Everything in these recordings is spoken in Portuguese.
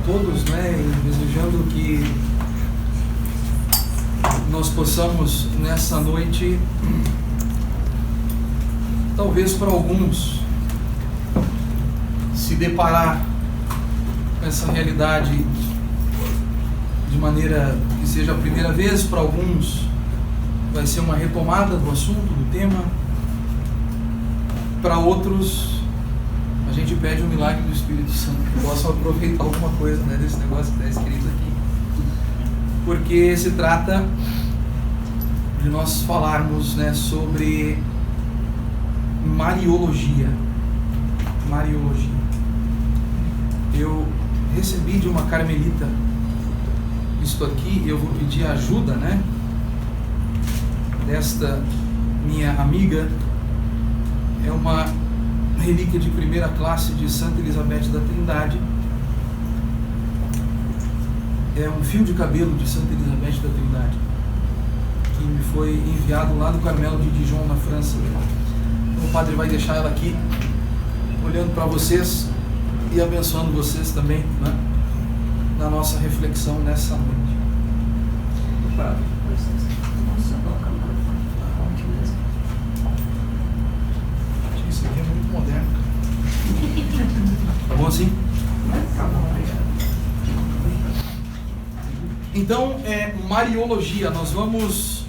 todos, né, e desejando que nós possamos nessa noite, talvez para alguns, se deparar com essa realidade de maneira que seja a primeira vez. Para alguns vai ser uma retomada do assunto, do tema. Para outros, a gente pede o milagre do Espírito Santo, que possam aproveitar alguma coisa, né, desse negócio que está escrito aqui, porque se trata de nós falarmos, né, sobre Mariologia. Eu recebi de uma carmelita isto aqui. Eu vou pedir a ajuda, né, desta minha amiga. É uma relíquia de primeira classe de Santa Elizabeth da Trindade. É um fio de cabelo de Santa Elizabeth da Trindade, que me foi enviado lá do Carmelo de Dijon, na França. Então o padre vai deixar ela aqui, olhando para vocês e abençoando vocês também, né, na nossa reflexão nessa noite. Padre, isso aqui é muito moderno. Tá bom assim? Então, Mariologia. Nós vamos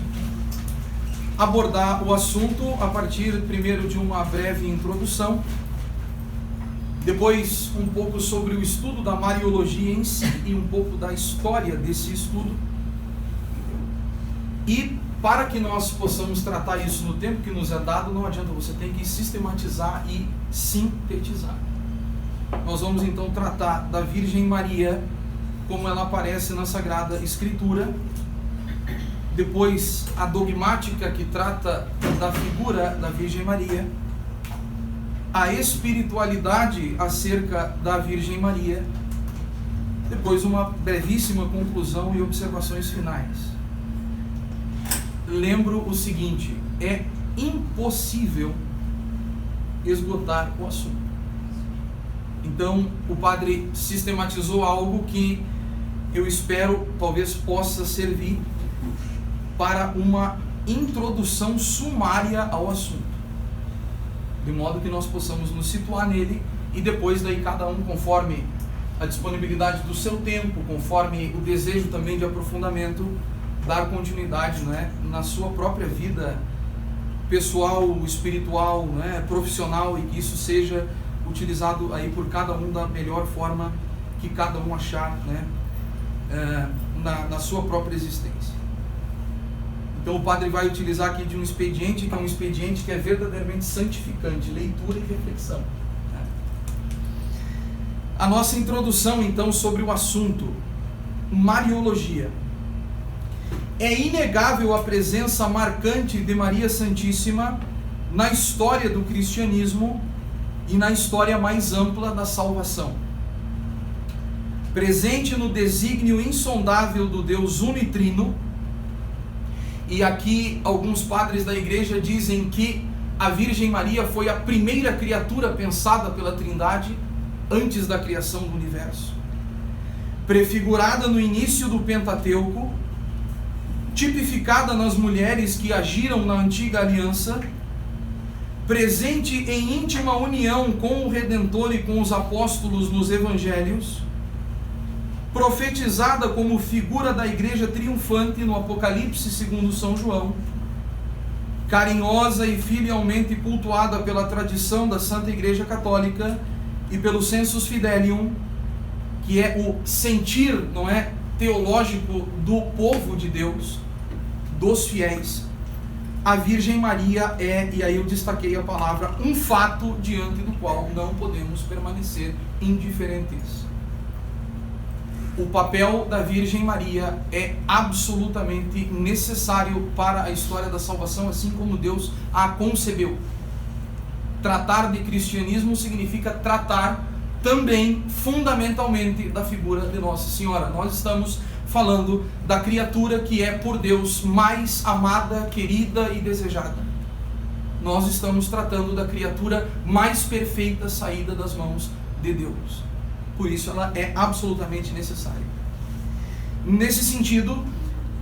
abordar o assunto a partir primeiro de uma breve introdução, depois um pouco sobre o estudo da Mariologia em si e um pouco da história desse estudo. E para que nós possamos tratar isso no tempo que nos é dado, não adianta, você tem que sistematizar e sintetizar. Nós vamos então tratar da Virgem Maria como ela aparece na Sagrada Escritura, depois a dogmática que trata da figura da Virgem Maria, a espiritualidade acerca da Virgem Maria, depois uma brevíssima conclusão e observações finais. Lembro o seguinte: é impossível esgotar o assunto. Então o padre sistematizou algo que eu espero talvez possa servir para uma introdução sumária ao assunto, de modo que nós possamos nos situar nele e depois daí cada um, conforme a disponibilidade do seu tempo, conforme o desejo também de aprofundamento, dar continuidade, né, na sua própria vida pessoal, espiritual, né, profissional, e que isso seja utilizado aí por cada um da melhor forma que cada um achar, né, na sua própria existência. Então o padre vai utilizar aqui de um expediente, que é um expediente que é verdadeiramente santificante, leitura e reflexão, né? A nossa introdução então sobre o assunto Mariologia. É inegável a presença marcante de Maria Santíssima na história do cristianismo e na história mais ampla da salvação. Presente no desígnio insondável do Deus uno e trino, e aqui alguns padres da igreja dizem que a Virgem Maria foi a primeira criatura pensada pela Trindade antes da criação do universo. Prefigurada no início do Pentateuco, tipificada nas mulheres que agiram na antiga aliança, presente em íntima união com o Redentor e com os apóstolos nos evangelhos, profetizada como figura da igreja triunfante no Apocalipse segundo São João, carinhosa e filialmente cultuada pela tradição da Santa Igreja Católica e pelo sensus fidelium, que é o sentir, não é, teológico do povo de Deus, dos fiéis. A Virgem Maria é, e aí eu destaquei a palavra, um fato diante do qual não podemos permanecer indiferentes. O papel da Virgem Maria é absolutamente necessário para a história da salvação, assim como Deus a concebeu. Tratar de cristianismo significa tratar também, fundamentalmente, da figura de Nossa Senhora. Nós estamos falando da criatura que é por Deus mais amada, querida e desejada. Nós estamos tratando da criatura mais perfeita saída das mãos de Deus. por isso ela é absolutamente necessária. Nesse sentido,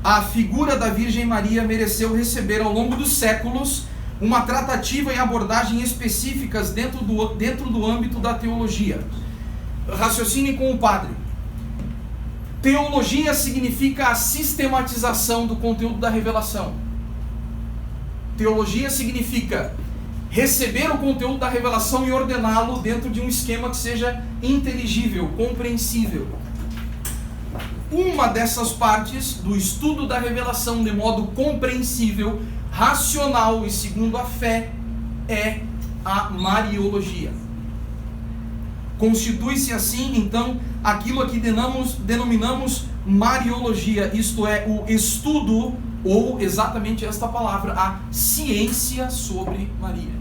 a figura da Virgem Maria mereceu receber ao longo dos séculos uma tratativa e abordagem específicas dentro do âmbito da teologia. Raciocine com o padre. Teologia significa a sistematização do conteúdo da revelação. Teologia significa receber o conteúdo da revelação e ordená-lo dentro de um esquema que seja inteligível, compreensível. Uma dessas partes do estudo da revelação de modo compreensível, racional e segundo a fé é a Mariologia. Constitui-se assim, então, aquilo a que denominamos Mariologia, isto é, o estudo, ou exatamente esta palavra, a ciência sobre Maria.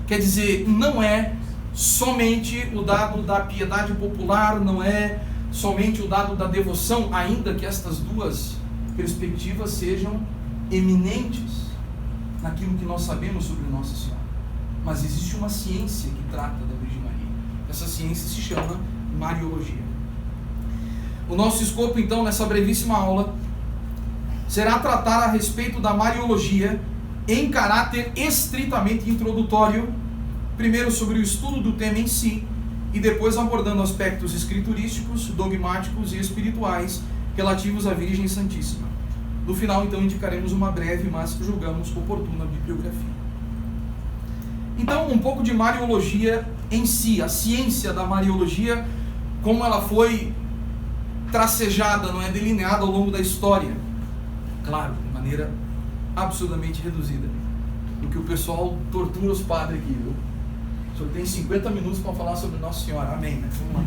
Quer dizer, não é somente o dado da piedade popular, não é somente o dado da devoção, ainda que estas duas perspectivas sejam eminentes naquilo que nós sabemos sobre Nossa Senhora. Mas existe uma ciência que trata da Virgem Maria. Essa ciência se chama Mariologia. O nosso escopo, então, nessa brevíssima aula, será tratar a respeito da Mariologia em caráter estritamente introdutório, primeiro sobre o estudo do tema em si, e depois abordando aspectos escriturísticos, dogmáticos e espirituais relativos à Virgem Santíssima. No final, então, indicaremos uma breve, mas julgamos oportuna bibliografia. Então, um pouco de Mariologia em si, a ciência da Mariologia, como ela foi tracejada, não é, delineada ao longo da história. Claro, de maneira absurdamente reduzida. Porque o pessoal tortura os padres aqui, viu? O senhor tem 50 minutos para falar sobre Nossa Senhora. Amém, né? Vamos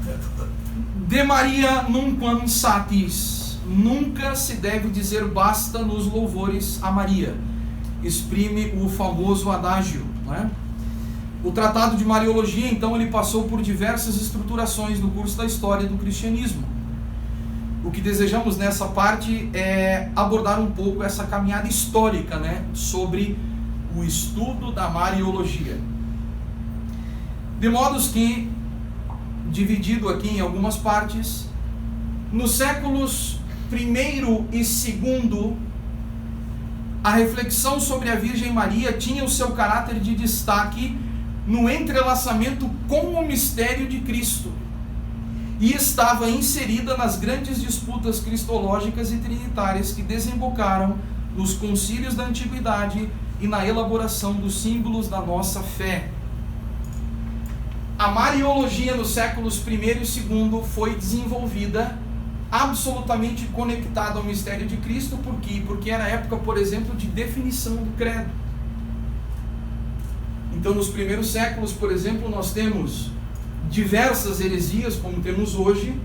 lá. De Maria nunquam satis. Nunca se deve dizer basta nos louvores a Maria. Exprime o famoso adágio, não é? O Tratado de Mariologia, então, ele passou por diversas estruturações no curso da história do cristianismo. O que desejamos nessa parte é abordar um pouco essa caminhada histórica, né, sobre o estudo da Mariologia. De modos que, dividido aqui em algumas partes, nos séculos I e II, a reflexão sobre a Virgem Maria tinha o seu caráter de destaque no entrelaçamento com o mistério de Cristo e estava inserida nas grandes disputas cristológicas e trinitárias que desembocaram nos concílios da antiguidade e na elaboração dos símbolos da nossa fé. A Mariologia nos séculos I e II foi desenvolvida absolutamente conectada ao mistério de Cristo. Por quê? Porque era a época, por exemplo, de definição do credo. Então, nos primeiros séculos, por exemplo, nós temos diversas heresias, como temos hoje,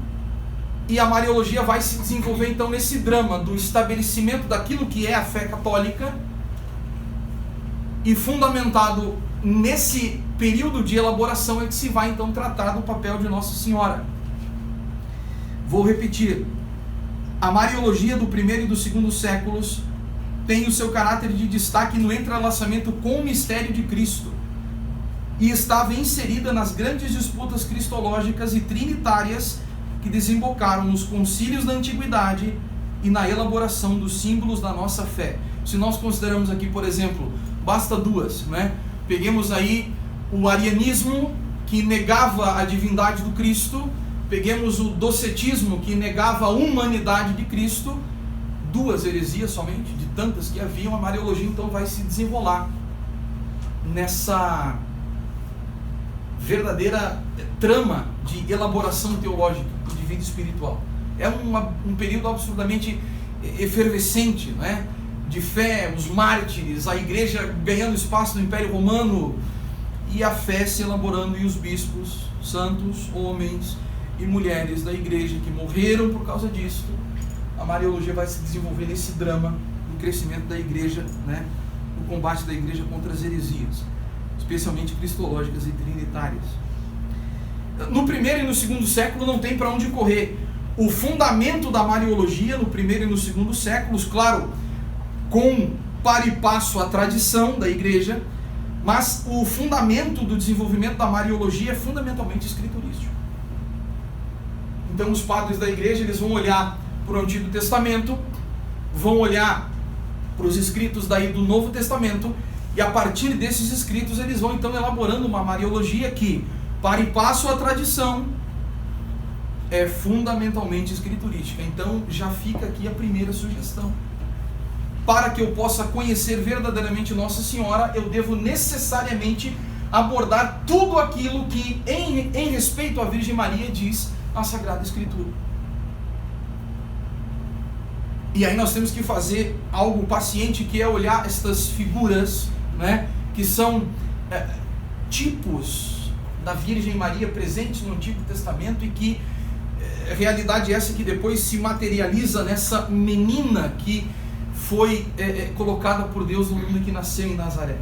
e a Mariologia vai se desenvolver, então, nesse drama do estabelecimento daquilo que é a fé católica, e fundamentado nesse período de elaboração é que se vai, então, tratar do papel de Nossa Senhora. Vou repetir, a Mariologia do I e do II séculos tem o seu caráter de destaque no entrelaçamento com o mistério de Cristo e estava inserida nas grandes disputas cristológicas e trinitárias que desembocaram nos concílios da antiguidade e na elaboração dos símbolos da nossa fé. Se nós consideramos aqui, por exemplo, basta duas, né? Peguemos aí o arianismo, que negava a divindade do Cristo, peguemos o docetismo, que negava a humanidade de Cristo, duas heresias somente, de tantas que haviam. A Mariologia então vai se desenrolar nessa verdadeira trama de elaboração teológica e de vida espiritual. É um período absurdamente efervescente, né? De fé, os mártires, a igreja ganhando espaço no Império Romano e a fé se elaborando, e os bispos, santos, homens e mulheres da igreja que morreram por causa disso. A Mariologia vai se desenvolver nesse drama do crescimento da igreja, né? No combate da igreja contra as heresias, especialmente cristológicas e trinitárias. No I e no II século não tem para onde correr. O fundamento da Mariologia no I e no II séculos, claro, com par e passo a tradição da igreja, Mas o fundamento do desenvolvimento da Mariologia é fundamentalmente escriturístico. Então os padres da igreja, eles vão olhar para o Antigo Testamento, vão olhar para os escritos daí do Novo Testamento, e a partir desses escritos eles vão então elaborando uma Mariologia que, para e passo a tradição, é fundamentalmente escriturística. Então já fica aqui a primeira sugestão. Para que eu possa conhecer verdadeiramente Nossa Senhora, eu devo necessariamente abordar tudo aquilo que em respeito à Virgem Maria diz a Sagrada Escritura. E aí nós temos que fazer algo paciente, que é olhar estas figuras, né, que são tipos da Virgem Maria presentes no Antigo Testamento, e que realidade essa que depois se materializa nessa menina que foi colocada por Deus no mundo, que nasceu em Nazaré.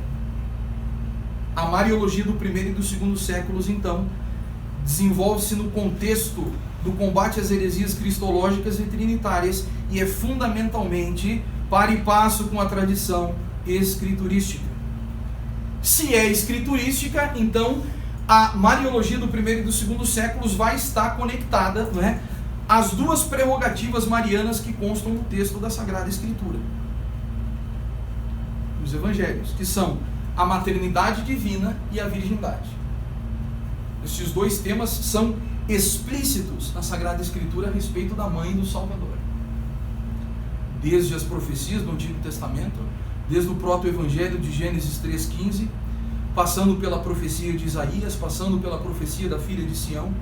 A Mariologia do primeiro e do segundo séculos, então, desenvolve-se no contexto do combate às heresias cristológicas e trinitárias, e é fundamentalmente para e passo com a tradição escriturística. Se é escriturística, então a Mariologia do primeiro e do segundo séculos vai estar conectada, não é, às duas prerrogativas marianas que constam no texto da Sagrada Escritura, os Evangelhos, que são a maternidade divina e a virgindade. Estes dois temas são explícitos na Sagrada Escritura a respeito da mãe do Salvador. Desde as profecias do Antigo Testamento, desde o proto-evangelho de Gênesis 3,15, passando pela profecia de Isaías, passando pela profecia da filha de Sião,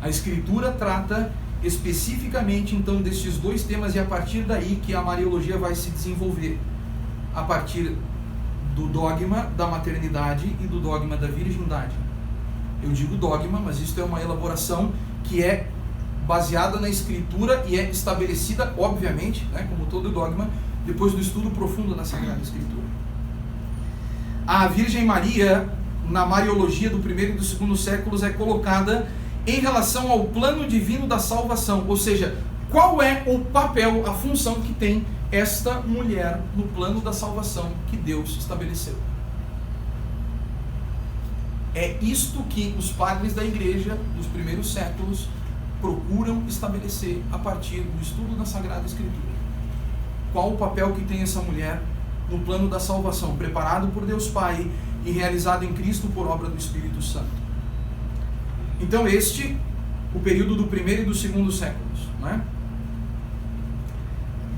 a Escritura trata especificamente então destes dois temas, e a partir daí que a Mariologia vai se desenvolver, a partir do dogma da maternidade e do dogma da virgindade. Eu digo dogma, mas isto é uma elaboração que é baseada na Escritura e é estabelecida, obviamente, né, como todo dogma, depois do estudo profundo da Sagrada Escritura. A Virgem Maria, na Mariologia do primeiro e do segundo séculos, é colocada em relação ao plano divino da salvação, ou seja, qual é o papel, a função que tem esta mulher no plano da salvação que Deus estabeleceu. É isto que os padres da igreja dos primeiros séculos procuram estabelecer a partir do estudo da Sagrada Escritura. Qual o papel que tem essa mulher no plano da salvação, preparado por Deus Pai e realizado em Cristo por obra do Espírito Santo. Então o período do primeiro e do segundo séculos, não é?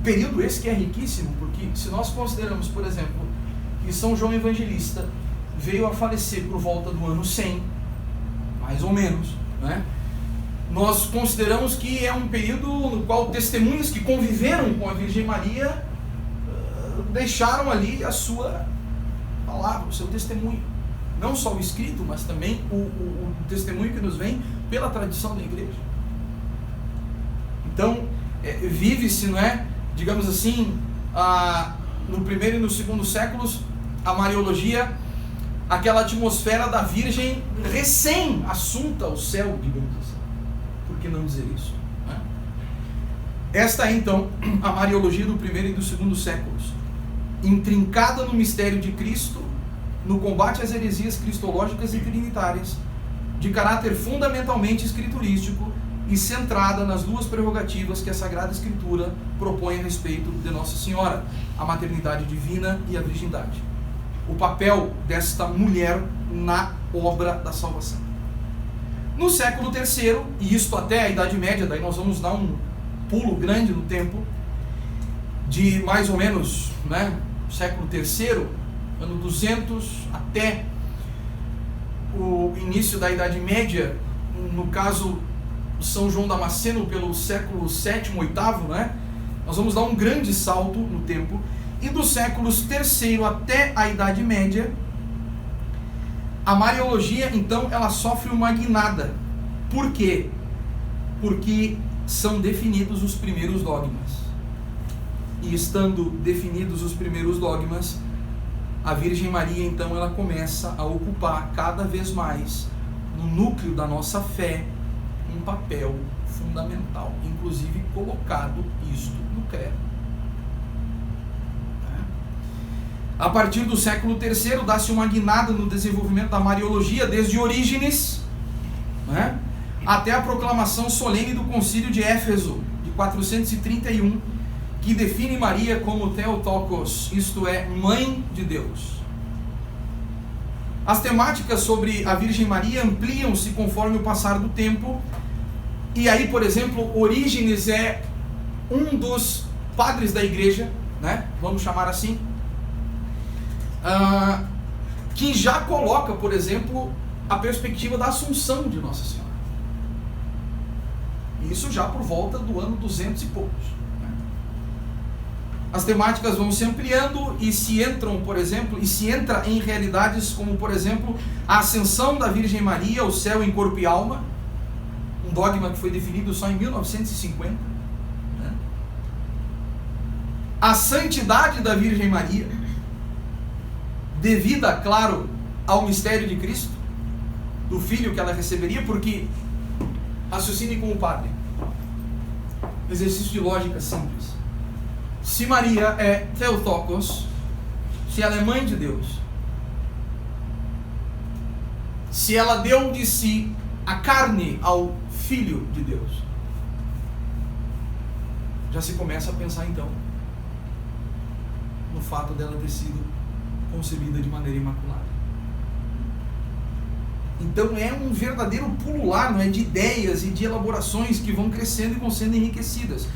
Período esse que é riquíssimo, porque se nós consideramos, por exemplo, que São João Evangelista veio a falecer por volta do ano 100, mais ou menos, né? Nós consideramos que é um período no qual testemunhas que conviveram com a Virgem Maria deixaram ali a sua palavra, o seu testemunho. Não só o escrito, mas também o testemunho que nos vem pela tradição da igreja. Então, vive-se, não é? Digamos assim, no primeiro e no segundo séculos, a Mariologia, aquela atmosfera da Virgem recém-assunta ao céu, digamos assim. Por que não dizer isso? Né? Esta é então a Mariologia do primeiro e do segundo séculos, intrincada no mistério de Cristo, no combate às heresias cristológicas e trinitárias, de caráter fundamentalmente escriturístico e centrada nas duas prerrogativas que a Sagrada Escritura propõe a respeito de Nossa Senhora, a maternidade divina e a virgindade. O papel desta mulher na obra da salvação. No século III, e isto até a Idade Média, daí nós vamos dar um pulo grande no tempo, de mais ou menos, né, século III, ano 200 até o início da Idade Média, no caso São João Damasceno, pelo século VII, VIII, né? Nós vamos dar um grande salto no tempo, e dos séculos III até a Idade Média, a Mariologia, então, ela sofre uma guinada. Por quê? Porque são definidos os primeiros dogmas. E estando definidos os primeiros dogmas, a Virgem Maria, então, ela começa a ocupar cada vez mais, no núcleo da nossa fé, um papel fundamental, inclusive colocado isto no credo. A partir do século III, dá-se uma guinada no desenvolvimento da Mariologia, desde Orígenes, né, até a proclamação solene do Concílio de Éfeso, de 431, que define Maria como Theotokos, isto é, Mãe de Deus. As temáticas sobre a Virgem Maria ampliam-se conforme o passar do tempo, e aí, por exemplo, Orígenes é um dos padres da igreja, né, vamos chamar assim, que já coloca, por exemplo, a perspectiva da Assunção de Nossa Senhora. Isso já por volta do ano 200 e poucos. Né? As temáticas vão se ampliando e se entram, por exemplo, e se entra em realidades como, por exemplo, a ascensão da Virgem Maria ao céu em corpo e alma, um dogma que foi definido só em 1950. Né? A santidade da Virgem Maria, devida, claro, ao mistério de Cristo, do Filho que ela receberia, porque, raciocine com o padre, exercício de lógica simples. Se Maria é Theotokos, se ela é mãe de Deus, se ela deu de si a carne ao Filho de Deus, já se começa a pensar então no fato dela ter sido concebida de maneira imaculada. Então é um verdadeiro pulular, não é, de ideias e de elaborações que vão crescendo e vão sendo enriquecidas.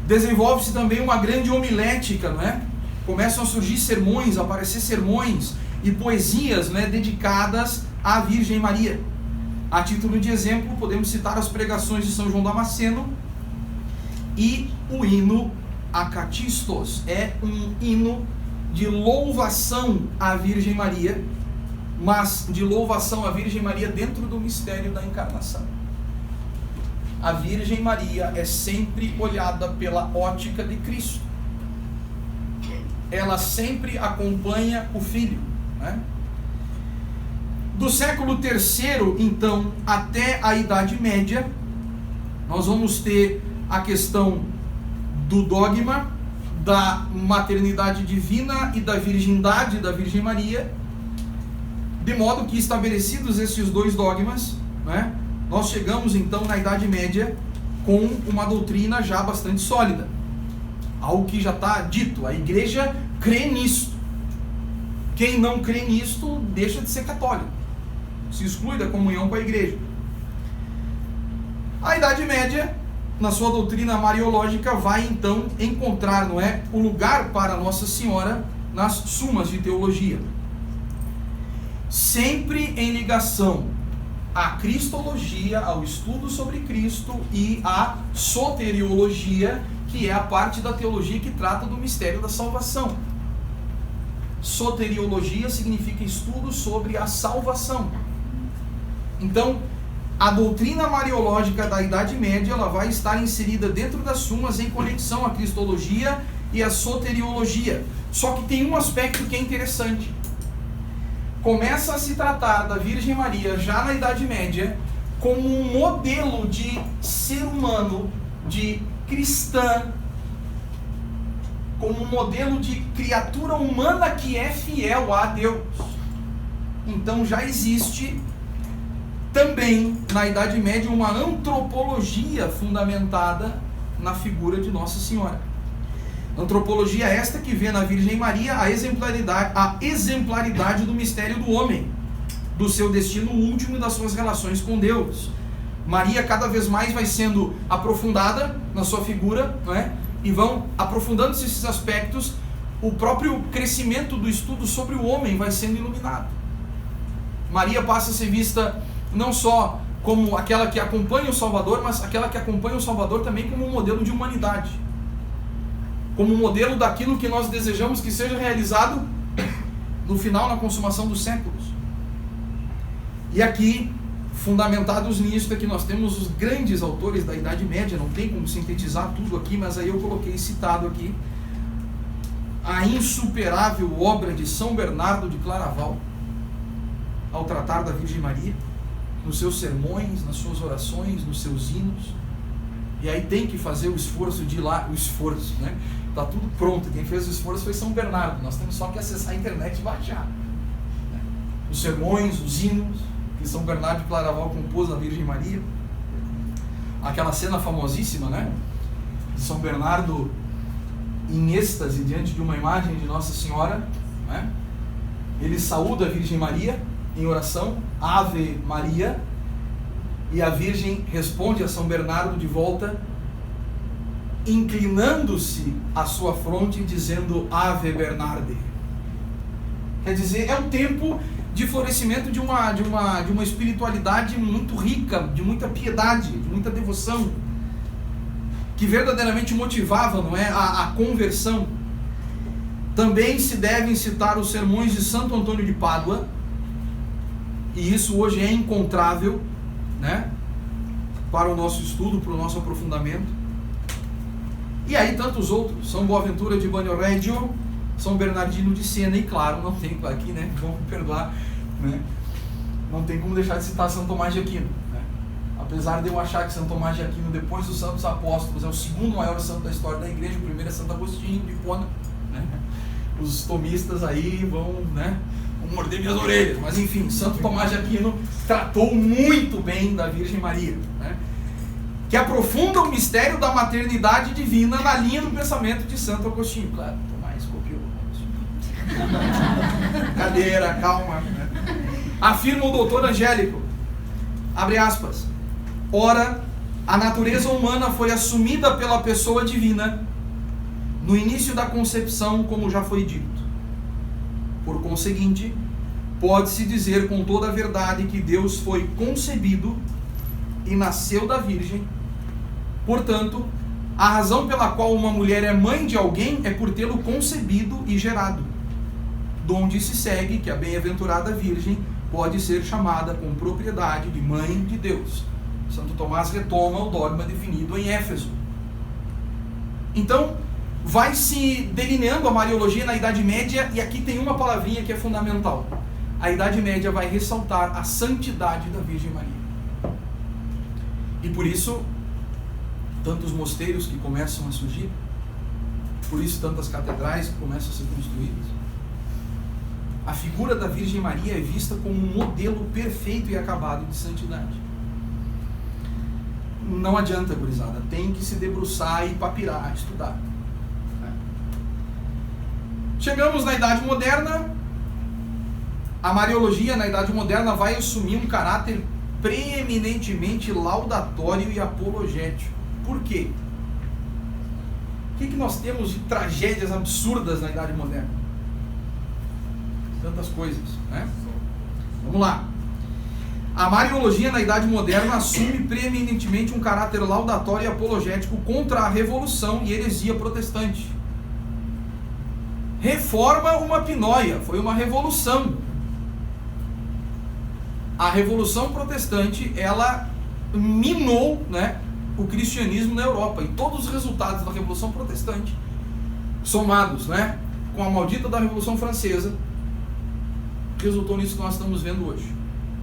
Desenvolve-se também uma grande homilética, não é? Começam a surgir sermões, a aparecer sermões e poesias, né, dedicadas à Virgem Maria. A título de exemplo, podemos citar as pregações de São João Damasceno e o hino Acatistos. É um hino de louvação à Virgem Maria, mas de louvação à Virgem Maria dentro do mistério da encarnação. A Virgem Maria é sempre olhada pela ótica de Cristo. Ela sempre acompanha o Filho, né? Do século III, então, até a Idade Média, nós vamos ter a questão do dogma da maternidade divina e da virgindade da Virgem Maria, de modo que, estabelecidos esses dois dogmas, né, nós chegamos então na Idade Média com uma doutrina já bastante sólida, algo que já está dito, a igreja crê nisto. Quem não crê nisto deixa de ser católico, se exclui da comunhão com a igreja. A Idade Média, na sua doutrina mariológica, vai então encontrar, não é, o lugar para Nossa Senhora nas sumas de teologia, sempre em ligação à cristologia, ao estudo sobre Cristo, e à soteriologia, que é a parte da teologia que trata do mistério da salvação. Soteriologia significa estudo sobre a salvação. Então, a doutrina mariológica da Idade Média, ela vai estar inserida dentro das sumas em conexão à cristologia e à soteriologia. Só que tem um aspecto que é interessante. Começa a se tratar da Virgem Maria já na Idade Média como um modelo de ser humano, de cristã, como um modelo de criatura humana que é fiel a Deus. Então já existe também na Idade Média uma antropologia fundamentada na figura de Nossa Senhora. Antropologia esta que vê na Virgem Maria a exemplaridade do mistério do homem, do seu destino último e das suas relações com Deus. Maria cada vez mais vai sendo aprofundada na sua figura, não é? E vão aprofundando-se esses aspectos, o próprio crescimento do estudo sobre o homem vai sendo iluminado. Maria passa a ser vista não só como aquela que acompanha o Salvador, mas aquela que acompanha o Salvador também como um modelo de humanidade, como um modelo daquilo que nós desejamos que seja realizado no final, na consumação dos séculos. E aqui, fundamentados nisso, é que nós temos os grandes autores da Idade Média, não tem como sintetizar tudo aqui, mas aí eu coloquei citado aqui a insuperável obra de São Bernardo de Claraval, ao tratar da Virgem Maria, nos seus sermões, nas suas orações, nos seus hinos. E aí tem que fazer o esforço de ir lá, Está tudo pronto. Quem fez o esforço foi São Bernardo. Nós temos só que acessar a internet e baixar. Os sermões, os hinos que São Bernardo de Claraval compôs à Virgem Maria. Aquela cena famosíssima, né? De São Bernardo em êxtase diante de uma imagem de Nossa Senhora, né? Ele saúda a Virgem Maria em oração, Ave Maria, e a Virgem responde a São Bernardo de volta, inclinando-se à sua fronte, dizendo Ave Bernarde. Quer dizer, é um tempo de florescimento de uma espiritualidade muito rica, de muita piedade, de muita devoção, que verdadeiramente motivava, não é, a conversão. Também se devem citar os sermões de Santo Antônio de Pádua, e isso hoje é encontrável, né, para o nosso estudo, para o nosso aprofundamento. E aí tantos outros, São Boaventura de Bagnoregio, São Bernardino de Siena, e claro, não tem aqui, né, vamos me perdoar, né, não tem como deixar de citar São Tomás de Aquino, né? Apesar de eu achar que São Tomás de Aquino, depois dos Santos Apóstolos, é o segundo maior santo da história da igreja, o primeiro é Santo Agostinho de Hipona, né? Os tomistas aí vão morder minhas orelhas, mas enfim, Santo Tomás de Aquino tratou muito bem da Virgem Maria, né? Que aprofunda o mistério da maternidade divina na linha do pensamento de Santo Agostinho. Claro, Tomás copiou. Cadeira, calma, né? Afirma o doutor Angélico, abre aspas, ora, a natureza humana foi assumida pela pessoa divina no início da concepção, como já foi dito. Por conseguinte, pode-se dizer com toda a verdade que Deus foi concebido e nasceu da Virgem. Portanto, a razão pela qual uma mulher é mãe de alguém é por tê-lo concebido e gerado, donde se segue que a bem-aventurada Virgem pode ser chamada com propriedade de mãe de Deus. Santo Tomás retoma o dogma definido em Éfeso. Então, vai se delineando a Mariologia na Idade Média, e aqui tem uma palavrinha que é fundamental. A Idade Média vai ressaltar a santidade da Virgem Maria. E por isso, tantos mosteiros que começam a surgir, por isso tantas catedrais que começam a ser construídas. A figura da Virgem Maria é vista como um modelo perfeito e acabado de santidade. Não adianta, gurizada, tem que se debruçar e papirar, estudar. Chegamos na Idade Moderna. A Mariologia na Idade Moderna vai assumir um caráter preeminentemente laudatório e apologético. Por quê? O que nós temos de tragédias absurdas na Idade Moderna? Tantas coisas, né? Vamos lá. A Mariologia na Idade Moderna assume preeminentemente um caráter laudatório e apologético contra a Revolução e heresia protestante. Reforma uma pinóia, foi uma revolução. A Revolução Protestante, ela minou, né, o cristianismo na Europa, e todos os resultados da Revolução Protestante, somados, né, com a maldita da Revolução Francesa, resultou nisso que nós estamos vendo hoje.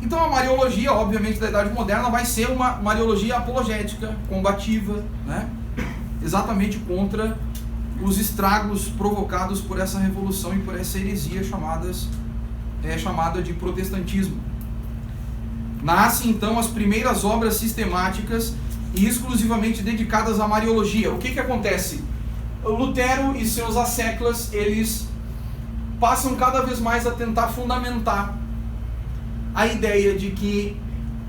Então a Mariologia, obviamente, da Idade Moderna vai ser uma Mariologia apologética, combativa, né, exatamente contra os estragos provocados por essa revolução e por essa heresia chamada de protestantismo. Nascem então as primeiras obras sistemáticas e exclusivamente dedicadas à Mariologia. O que acontece? Lutero e seus asseclas, eles passam cada vez mais a tentar fundamentar a ideia de que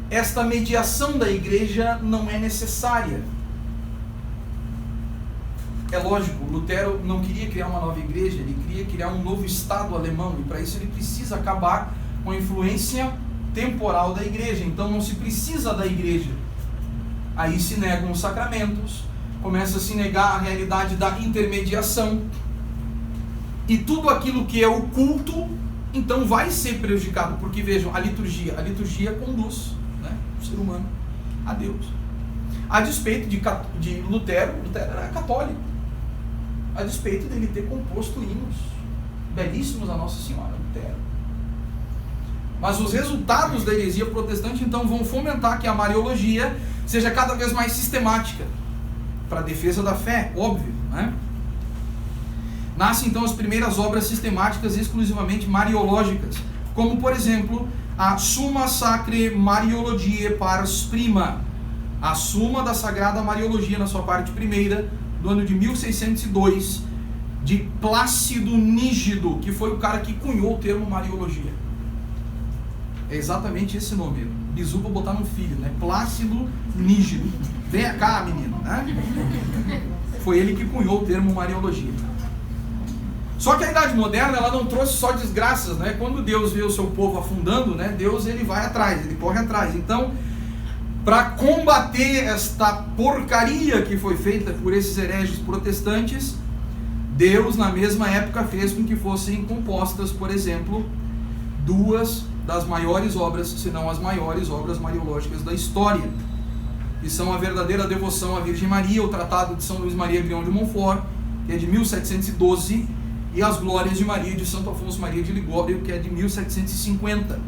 esta mediação da igreja não é necessária. É lógico, Lutero não queria criar uma nova igreja, ele queria criar um novo Estado alemão, e para isso ele precisa acabar com a influência temporal da igreja. Então não se precisa da igreja. Aí se negam os sacramentos, começa a se negar a realidade da intermediação, e tudo aquilo que é o culto, então vai ser prejudicado, porque vejam, a liturgia conduz, né, o ser humano a Deus. A despeito de Lutero era católico, a despeito dele ter composto hinos belíssimos a Nossa Senhora, Lutero. Mas os resultados da heresia protestante então vão fomentar que a Mariologia seja cada vez mais sistemática, para a defesa da fé, óbvio, né? Nascem então as primeiras obras sistemáticas exclusivamente mariológicas, como por exemplo a Summa Sacrae Mariologiae Pars Prima, a Suma da Sagrada Mariologia na sua parte primeira, do ano de 1602, de Plácido Nígido, que foi o cara que cunhou o termo Mariologia. É exatamente esse nome, bizu para botar no filho, né? Plácido Nígido. Vem cá, menino, né? Foi ele que cunhou o termo Mariologia. Só que a Idade Moderna, ela não trouxe só desgraças, né? Quando Deus vê o seu povo afundando, né? Deus, ele vai atrás, ele corre atrás. Então, para combater esta porcaria que foi feita por esses hereges protestantes, Deus, na mesma época, fez com que fossem compostas, por exemplo, duas das maiores obras, se não as maiores obras mariológicas da história, que são a verdadeira devoção à Virgem Maria, o Tratado de São Luís Maria Brion de Montfort, que é de 1712, e as Glórias de Maria de Santo Afonso Maria de Ligório, que é de 1750.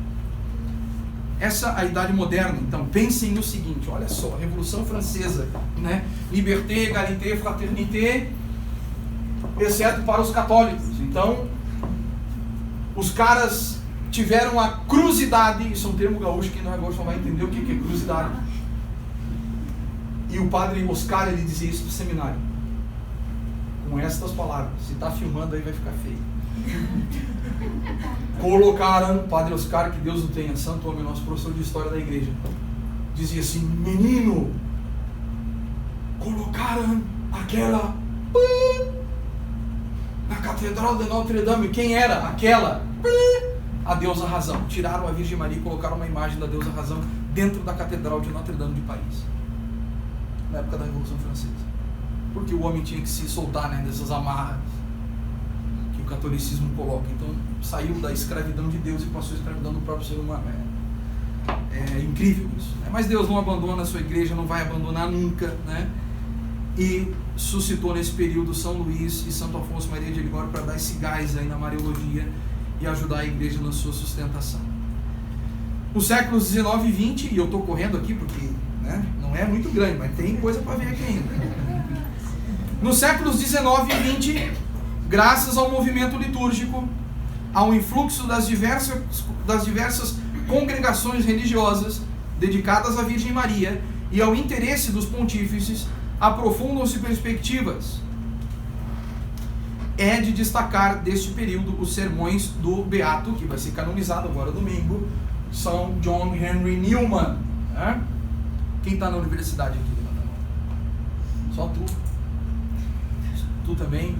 Essa é a Idade Moderna. Então pensem no seguinte, olha só, Revolução Francesa, né? Liberté, égalité, fraternité, exceto para os católicos. Então os caras tiveram a cruzidade, isso é um termo gaúcho, quem não é gaúcho não vai entender o que é cruzidade. E o padre Oscar, ele dizia isso no seminário, com estas palavras, se está filmando aí vai ficar feio. Colocaram, padre Oscar, que Deus o tenha, santo homem, nosso professor de história da igreja, dizia assim, menino, colocaram aquela na Catedral de Notre Dame. Quem era aquela? A deusa Razão. Tiraram a Virgem Maria e colocaram uma imagem da deusa Razão dentro da Catedral de Notre Dame de Paris, na época da Revolução Francesa, porque o homem tinha que se soltar, né, dessas amarras que o catolicismo coloca. Então saiu da escravidão de Deus e passou a escravidão do próprio ser humano. É incrível isso, né? Mas Deus não abandona a sua igreja, não vai abandonar nunca, né? E suscitou nesse período São Luís e Santo Afonso Maria de Ligório para dar esse gás aí na Mariologia e ajudar a igreja na sua sustentação. Nos séculos 19 e 20, e eu estou correndo aqui porque, né, não é muito grande, mas tem coisa para ver aqui ainda. Nos séculos 19 e 20, graças ao movimento litúrgico, ao influxo das diversas congregações religiosas dedicadas à Virgem Maria e ao interesse dos pontífices, aprofundam-se perspectivas. É de destacar deste período os sermões do Beato, que vai ser canonizado agora domingo, São John Henry Newman. Né? Quem está na universidade aqui? Só tu. Tu também.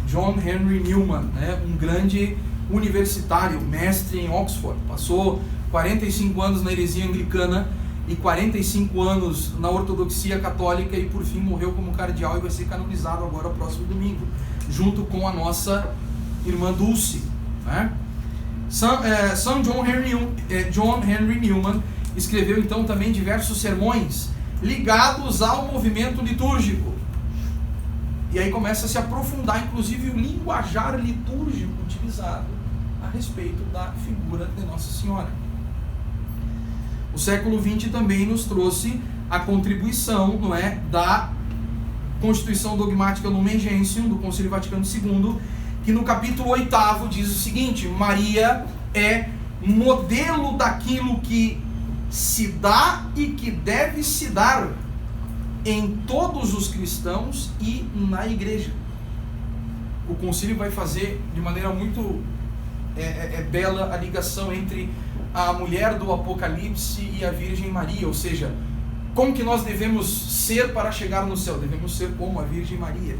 John Henry Newman, né? Um grande universitário, mestre em Oxford. Passou 45 anos na heresia anglicana e 45 anos na ortodoxia católica e por fim morreu como cardeal e vai ser canonizado agora próximo domingo, junto com a nossa irmã Dulce, né? São John Henry Newman escreveu então também diversos sermões ligados ao movimento litúrgico, e aí começa a se aprofundar inclusive o linguajar litúrgico utilizado a respeito da figura de Nossa Senhora. O século XX também nos trouxe a contribuição, não é, da Constituição Dogmática Lumen Gentium, do Concílio Vaticano II, que no capítulo 8º diz o seguinte: Maria é modelo daquilo que se dá e que deve se dar em todos os cristãos e na igreja. O concílio vai fazer de maneira muito bela a ligação entre a mulher do Apocalipse e a Virgem Maria, ou seja, como que nós devemos ser para chegar no céu? Devemos ser como a Virgem Maria.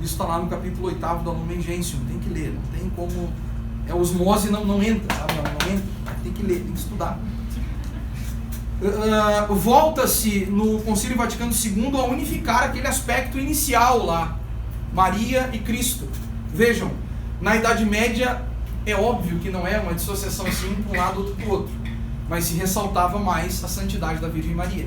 Isso está lá no capítulo 8º da Lumen Gentium, tem que ler, não tem como, osmose não entra, sabe? Não entra, tem que ler, tem que estudar. Volta-se no Concílio Vaticano II a unificar aquele aspecto inicial lá, Maria e Cristo. Vejam, na Idade Média é óbvio que não é uma dissociação assim para um lado ou para o outro, mas se ressaltava mais a santidade da Virgem Maria.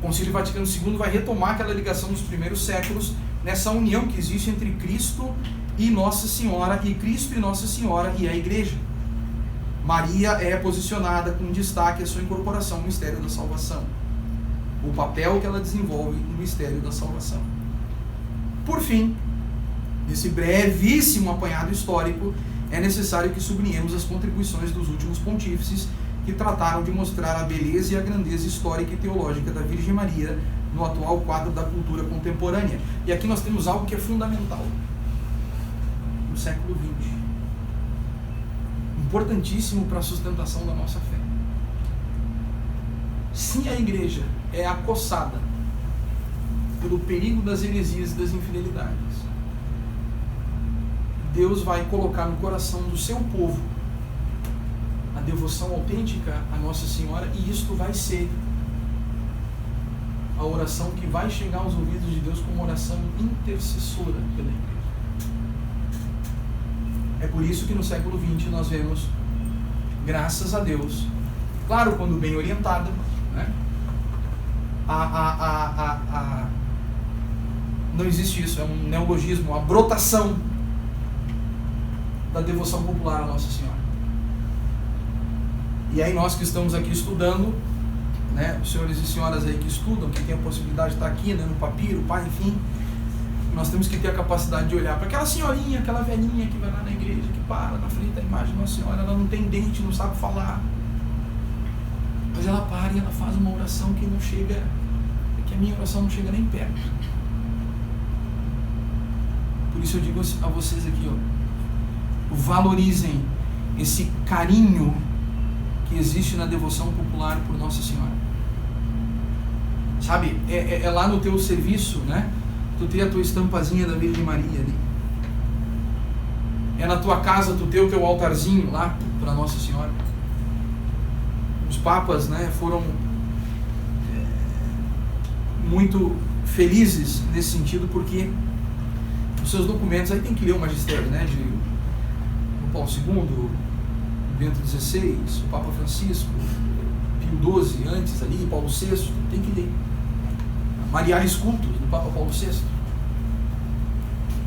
O Concílio Vaticano II vai retomar aquela ligação dos primeiros séculos, nessa união que existe entre Cristo e Nossa Senhora, e Cristo e Nossa Senhora e a Igreja. Maria é posicionada com destaque a sua incorporação no mistério da salvação, o papel que ela desenvolve no mistério da salvação. Por fim, Nesse brevíssimo apanhado histórico, é necessário que sublinhemos as contribuições dos últimos pontífices que trataram de mostrar a beleza e a grandeza histórica e teológica da Virgem Maria no atual quadro da cultura contemporânea. E aqui nós temos algo que é fundamental no século XX, importantíssimo para a sustentação da nossa fé. Se a igreja é acossada pelo perigo das heresias e das infidelidades, Deus vai colocar no coração do seu povo a devoção autêntica a Nossa Senhora, e isto vai ser a oração que vai chegar aos ouvidos de Deus como oração intercessora pela igreja. É por isso que no século XX nós vemos, graças a Deus, claro, quando bem orientada, né? Não existe isso, é um neologismo, a brotação da devoção popular a Nossa Senhora. E aí nós que estamos aqui estudando, né, os senhores e senhoras aí que estudam, que tem a possibilidade de estar aqui, né, no papiro, pai, enfim, nós temos que ter a capacidade de olhar para aquela senhorinha, aquela velhinha que vai lá na igreja, que para na frente da imagem de Nossa Senhora, ela não tem dente, não sabe falar, mas ela para e ela faz uma oração que não chega, que a minha oração não chega nem perto. Por isso eu digo a vocês aqui, ó, valorizem esse carinho que existe na devoção popular por Nossa Senhora. Sabe, é lá no teu serviço, né? Tu tem a tua estampazinha da Virgem Maria ali. É na tua casa tu ter o teu altarzinho lá para Nossa Senhora. Os papas, né, foram muito felizes nesse sentido, porque os seus documentos, aí tem que ler o magistério, né, de Paulo II, Bento XVI, o Papa Francisco, Pio XII, antes ali, Paulo VI, tem que ler. Marialis Cultus, do Papa Paulo VI.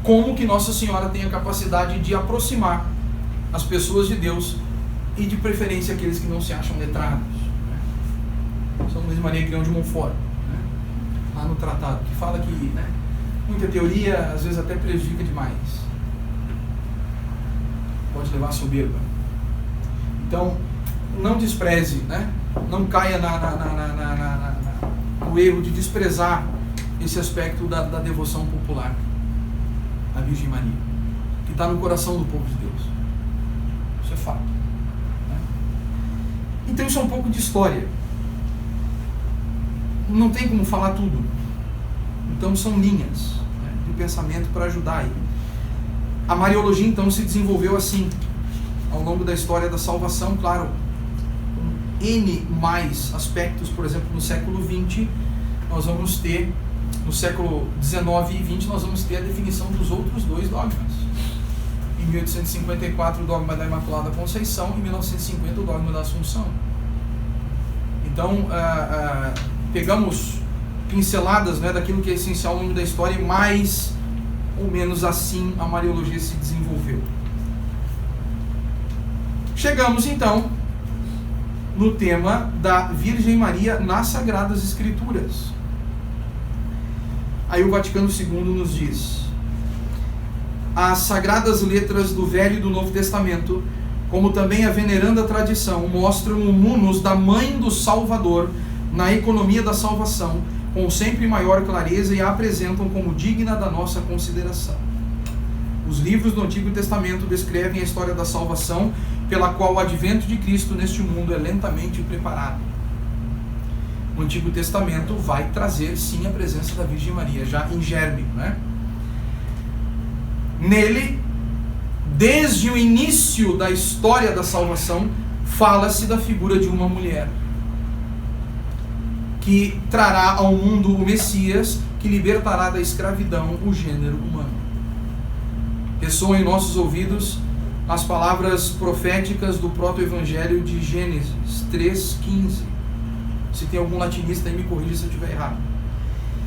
Como que Nossa Senhora tem a capacidade de aproximar as pessoas de Deus, e de preferência aqueles que não se acham letrados. São Luís Maria Grião de Montfort, né? Lá no tratado, que fala que, né, muita teoria às vezes até prejudica demais. Pode levar a soberba. Então, não despreze, né? Não caia no erro de desprezar esse aspecto da devoção popular à Virgem Maria, que está no coração do povo de Deus. Isso é fato. Né? Então, isso é um pouco de história. Não tem como falar tudo. Então, são linhas, né, de pensamento para ajudar aí. A Mariologia, então, se desenvolveu assim, ao longo da história da salvação, claro, com N mais aspectos. Por exemplo, no século XX, nós vamos ter, no século XIX e XX, nós vamos ter a definição dos outros dois dogmas. Em 1854, o dogma da Imaculada Conceição, e em 1950, o dogma da Assunção. Então, pegamos pinceladas, né, daquilo que é essencial ao longo da história, e mais ou menos assim a Mariologia se desenvolveu. Chegamos então no tema da Virgem Maria nas Sagradas Escrituras. Aí o Vaticano II nos diz: as sagradas letras do Velho e do Novo Testamento, como também a veneranda tradição, mostram o munus da Mãe do Salvador na economia da salvação, com sempre maior clareza, e a apresentam como digna da nossa consideração. Os livros do Antigo Testamento descrevem a história da salvação, pela qual o advento de Cristo neste mundo é lentamente preparado. O Antigo Testamento vai trazer, sim, a presença da Virgem Maria, já em germe, né? Nele, desde o início da história da salvação, fala-se da figura de uma mulher, que trará ao mundo o Messias, que libertará da escravidão o gênero humano. Ressoam em nossos ouvidos as palavras proféticas do proto-evangelho de Gênesis 3,15. Se tem algum latinista aí, me corrija se eu estiver errado.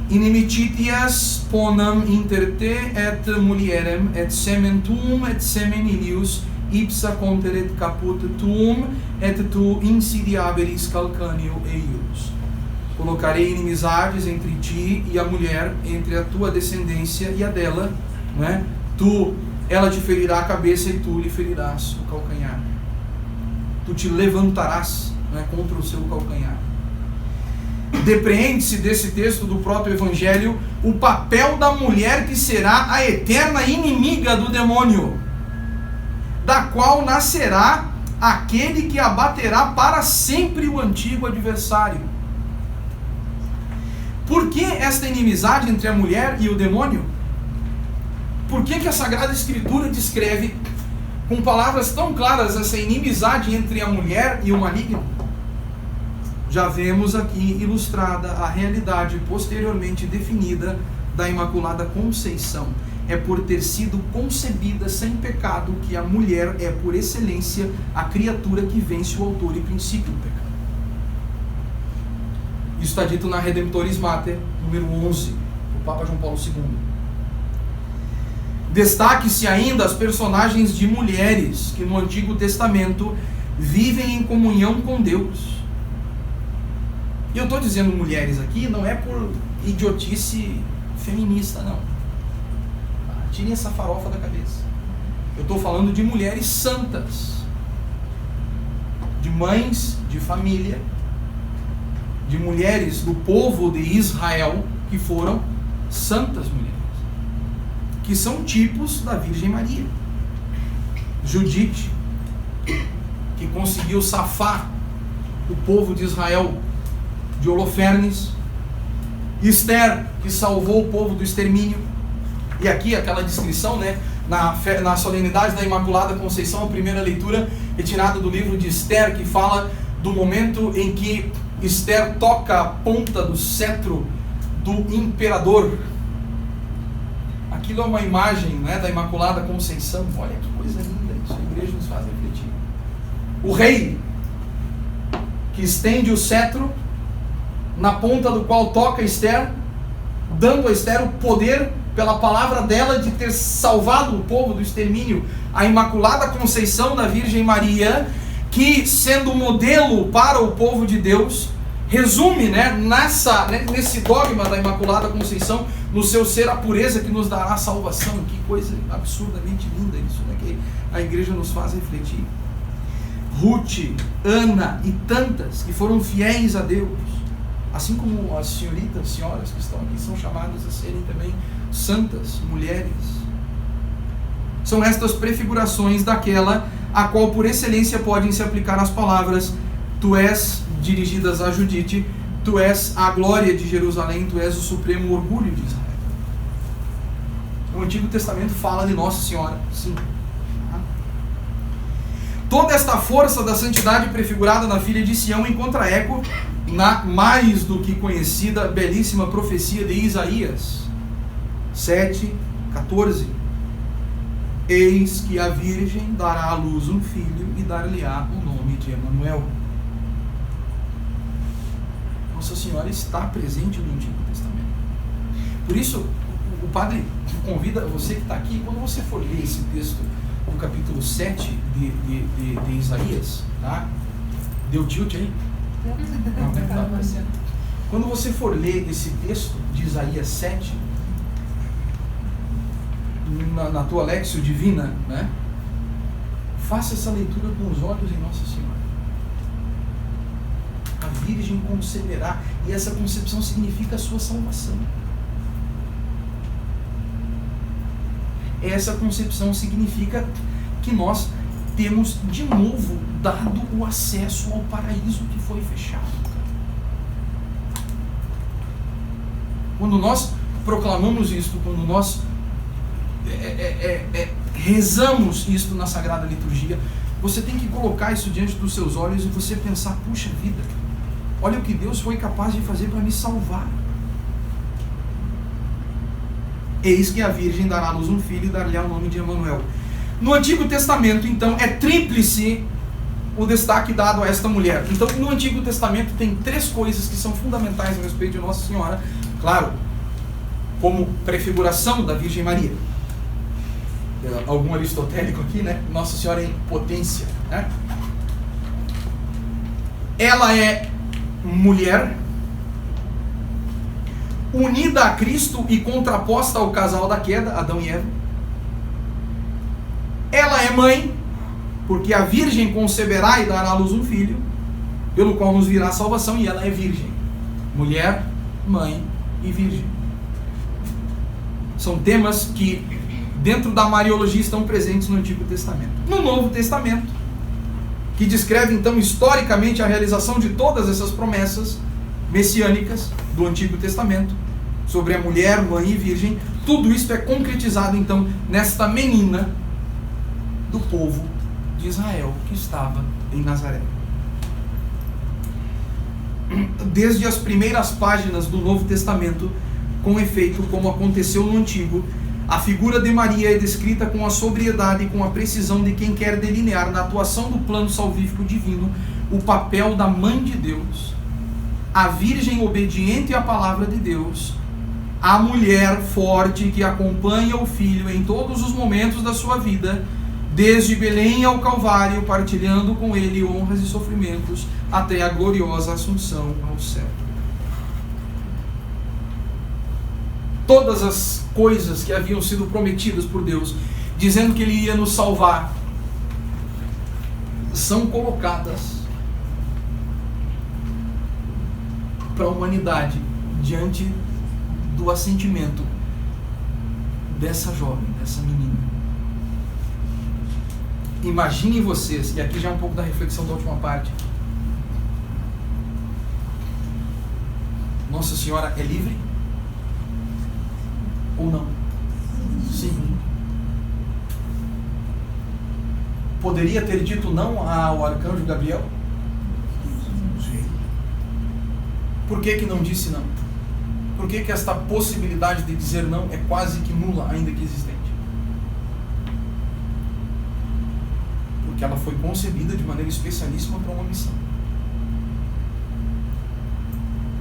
Inimicitias ponam inter te et mulierem et semen tuum et semen ilius ipsa conteret caput tuum et tu insidiaberis calcaneo eius. Colocarei inimizades entre ti e a mulher, entre a tua descendência e a dela, não é? ela te ferirá a cabeça e tu lhe ferirás o calcanhar. Tu te levantarás, né, contra o seu calcanhar. Depreende-se desse texto do proto-evangelho o papel da mulher que será a eterna inimiga do demônio, da qual nascerá aquele que abaterá para sempre o antigo adversário. Por que esta inimizade entre a mulher e o demônio? Por que a Sagrada Escritura descreve com palavras tão claras essa inimizade entre a mulher e o maligno? Já vemos aqui ilustrada a realidade posteriormente definida da Imaculada Conceição. É por ter sido concebida sem pecado que a mulher é, por excelência, a criatura que vence o autor e princípio do pecado. Isso está dito na Redemptoris Mater, número 11, do Papa João Paulo II. Destaque-se ainda as personagens de mulheres que no Antigo Testamento vivem em comunhão com Deus. E eu estou dizendo mulheres aqui, não é por idiotice feminista, não. Tirem essa farofa da cabeça. Eu estou falando de mulheres santas, de mães de família, de mulheres do povo de Israel que foram santas mulheres, que são tipos da Virgem Maria. Judite, que conseguiu safar o povo de Israel de Holofernes. Esther, que salvou o povo do extermínio. E aqui aquela descrição, né, na solenidade da Imaculada Conceição, a primeira leitura retirada do livro de Esther, que fala do momento em que Esther toca a ponta do cetro do imperador. Aquilo é uma imagem, né, da Imaculada Conceição. Olha que coisa linda isso, a igreja nos faz refletir. O rei que estende o cetro, na ponta do qual toca Esther, dando a Esther o poder, pela palavra dela, de ter salvado o povo do extermínio. A Imaculada Conceição da Virgem Maria, que, sendo modelo para o povo de Deus, resume, né, nesse dogma da Imaculada Conceição, no seu ser, a pureza que nos dará a salvação. Que coisa absurdamente linda isso, né, que a igreja nos faz refletir. Ruth, Ana e tantas que foram fiéis a Deus, assim como as senhoras que estão aqui, são chamadas a serem também santas mulheres. São estas prefigurações daquela a qual por excelência podem se aplicar as palavras: tu és, dirigidas a Judite, tu és a glória de Jerusalém, tu és o supremo orgulho de Israel. O Antigo Testamento fala de Nossa Senhora, sim. Toda esta força da santidade prefigurada na filha de Sião encontra eco na mais do que conhecida belíssima profecia de Isaías 7:14. Eis que a Virgem dará à luz um filho e dar-lhe-á o nome de Emanuel. Nossa Senhora está presente no Antigo Testamento. Por isso, o Padre convida você que está aqui, quando você for ler esse texto do capítulo 7 de Isaías, tá? Deu tilt aí? Não, né? Tá aparecendo. Quando você for ler esse texto de Isaías 7, na tua Lexio Divina, né? Faça essa leitura com os olhos em Nossa Senhora. A Virgem conceberá, e essa concepção significa a sua salvação. Essa concepção significa que nós temos de novo dado o acesso ao paraíso que foi fechado. Quando nós proclamamos isto, quando nós rezamos isto na Sagrada Liturgia, você tem que colocar isso diante dos seus olhos e você pensar: puxa vida, olha o que Deus foi capaz de fazer para me salvar. Eis que a Virgem dará à luz um filho e dar-lhe o nome de Emanuel. No Antigo Testamento, então, é tríplice o destaque dado a esta mulher. Então, no Antigo Testamento tem três coisas que são fundamentais a respeito de Nossa Senhora. Claro, como prefiguração da Virgem Maria. Algum aristotélico aqui, né? Nossa Senhora em potência, né? Ela é mulher, unida a Cristo e contraposta ao casal da queda, Adão e Eva. Ela é mãe, porque a virgem conceberá e dará à luz um filho, pelo qual nos virá a salvação, e ela é virgem. Mulher, mãe e virgem. São temas que, dentro da Mariologia, estão presentes no Antigo Testamento. No Novo Testamento, que descreve então historicamente a realização de todas essas promessas messiânicas do Antigo Testamento, sobre a mulher, mãe e virgem, tudo isso é concretizado então nesta menina do povo de Israel que estava em Nazaré. Desde as primeiras páginas do Novo Testamento, com efeito, como aconteceu no Antigo, a figura de Maria é descrita com a sobriedade e com a precisão de quem quer delinear na atuação do plano salvífico divino o papel da Mãe de Deus, a Virgem obediente à palavra de Deus, a mulher forte que acompanha o Filho em todos os momentos da sua vida, desde Belém ao Calvário, partilhando com ele honras e sofrimentos, até a gloriosa assunção ao céu. Todas as coisas que haviam sido prometidas por Deus, dizendo que Ele ia nos salvar, são colocadas para a humanidade diante do assentimento dessa jovem, dessa menina. Imaginem vocês, e aqui já é um pouco da reflexão da última parte. Nossa Senhora é livre? Ou não? Sim. Poderia ter dito não ao arcanjo Gabriel? Sim. Por que não disse não? Por que esta possibilidade de dizer não é quase que nula, ainda que existente? Porque ela foi concebida de maneira especialíssima para uma missão.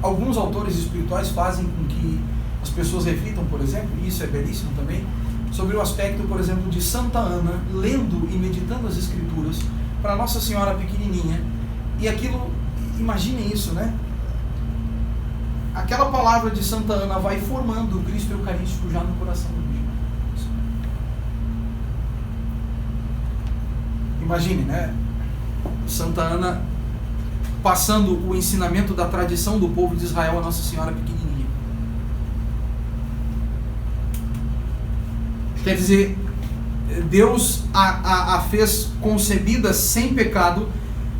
Alguns autores espirituais fazem com que as pessoas reflitam, por exemplo, e isso é belíssimo também, sobre o aspecto, por exemplo, de Santa Ana lendo e meditando as Escrituras para Nossa Senhora pequenininha, e aquilo, imaginem isso, né? Aquela palavra de Santa Ana vai formando o Cristo Eucarístico já no coração do Virgem. Imagine, né? Santa Ana passando o ensinamento da tradição do povo de Israel a Nossa Senhora pequenininha. Quer dizer, Deus a fez concebida sem pecado,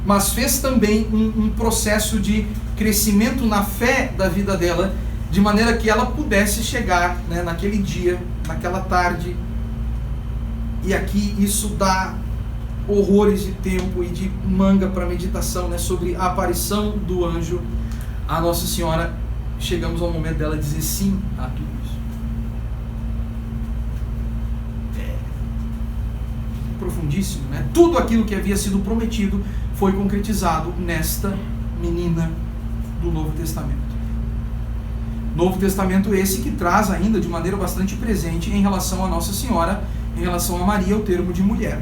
mas fez também um processo de crescimento na fé da vida dela, de maneira que ela pudesse chegar, né, naquele dia, naquela tarde. E aqui isso dá horrores de tempo e de manga para meditação, né, sobre a aparição do anjo a Nossa Senhora. Chegamos ao momento dela dizer sim a tudo isso. Profundíssimo, né? Tudo aquilo que havia sido prometido foi concretizado nesta menina do Novo Testamento. Novo Testamento esse que traz ainda de maneira bastante presente em relação a Nossa Senhora, em relação a Maria, o termo de mulher,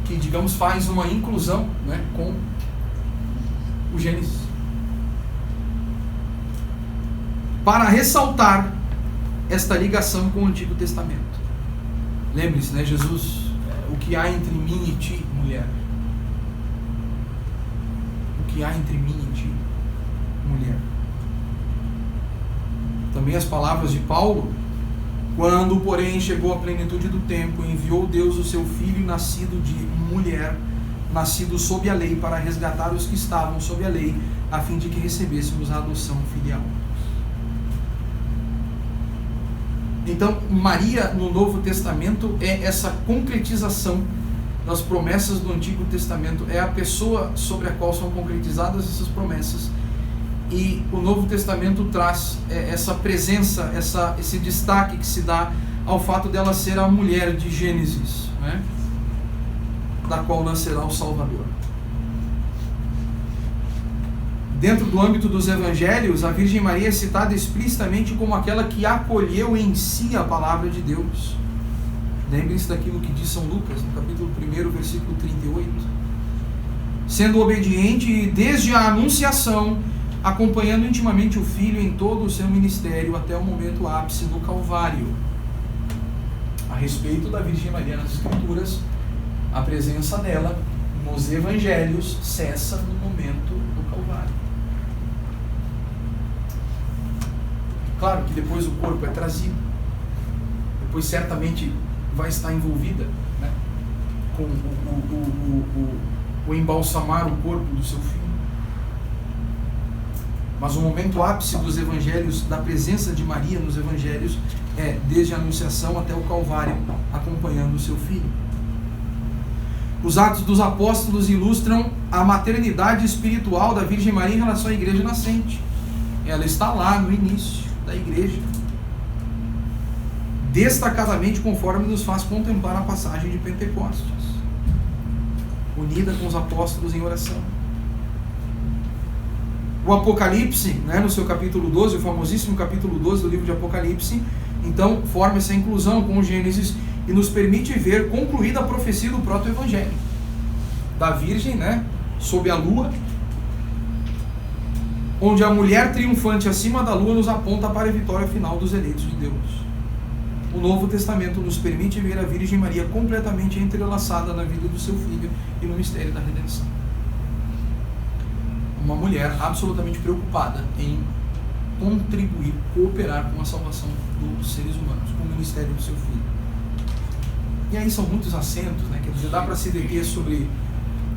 que, digamos, faz uma inclusão, né, com o Gênesis, para ressaltar esta ligação com o Antigo Testamento. Lembre-se, né, Jesus, o que há entre mim e ti, mulher? O que há entre mim e ti, mulher? Também as palavras de Paulo: quando, porém, chegou a plenitude do tempo, enviou Deus o seu Filho, nascido de mulher, nascido sob a lei, para resgatar os que estavam sob a lei, a fim de que recebêssemos a adoção filial. Então, Maria, no Novo Testamento, é essa concretização das promessas do Antigo Testamento, é a pessoa sobre a qual são concretizadas essas promessas. E o Novo Testamento traz essa presença, esse destaque que se dá ao fato dela ser a mulher de Gênesis, né, da qual nascerá o Salvador. Dentro do âmbito dos Evangelhos, a Virgem Maria é citada explicitamente como aquela que acolheu em si a palavra de Deus. Lembrem-se daquilo que diz São Lucas, no capítulo 1, versículo 38. Sendo obediente desde a anunciação, acompanhando intimamente o Filho em todo o seu ministério até o momento ápice do Calvário. a respeito da Virgem Maria nas Escrituras, a presença dela nos Evangelhos cessa no momento do Calvário. Claro que depois o corpo é trazido, depois certamente vai estar envolvida, né, com o embalsamar o corpo do seu filho. Mas o momento ápice dos Evangelhos, da presença de Maria nos Evangelhos, é desde a Anunciação até o Calvário, acompanhando o seu filho. Os Atos dos Apóstolos ilustram a maternidade espiritual da Virgem Maria em relação à igreja nascente. Ela está lá no início da igreja, destacadamente conforme nos faz contemplar a passagem de Pentecostes, unida com os apóstolos em oração. O Apocalipse, né, no seu capítulo 12, o famosíssimo capítulo 12 do livro de Apocalipse, então forma essa inclusão com o Gênesis e nos permite ver concluída a profecia do proto-evangelho da Virgem, né, sob a lua, onde a mulher triunfante acima da lua nos aponta para a vitória final dos eleitos de Deus. O Novo Testamento nos permite ver a Virgem Maria completamente entrelaçada na vida do seu filho e no mistério da redenção. Uma mulher absolutamente preocupada em contribuir, cooperar com a salvação dos seres humanos, com o ministério do seu filho. E aí são muitos acentos, né? Quer dizer, dá para se deter sobre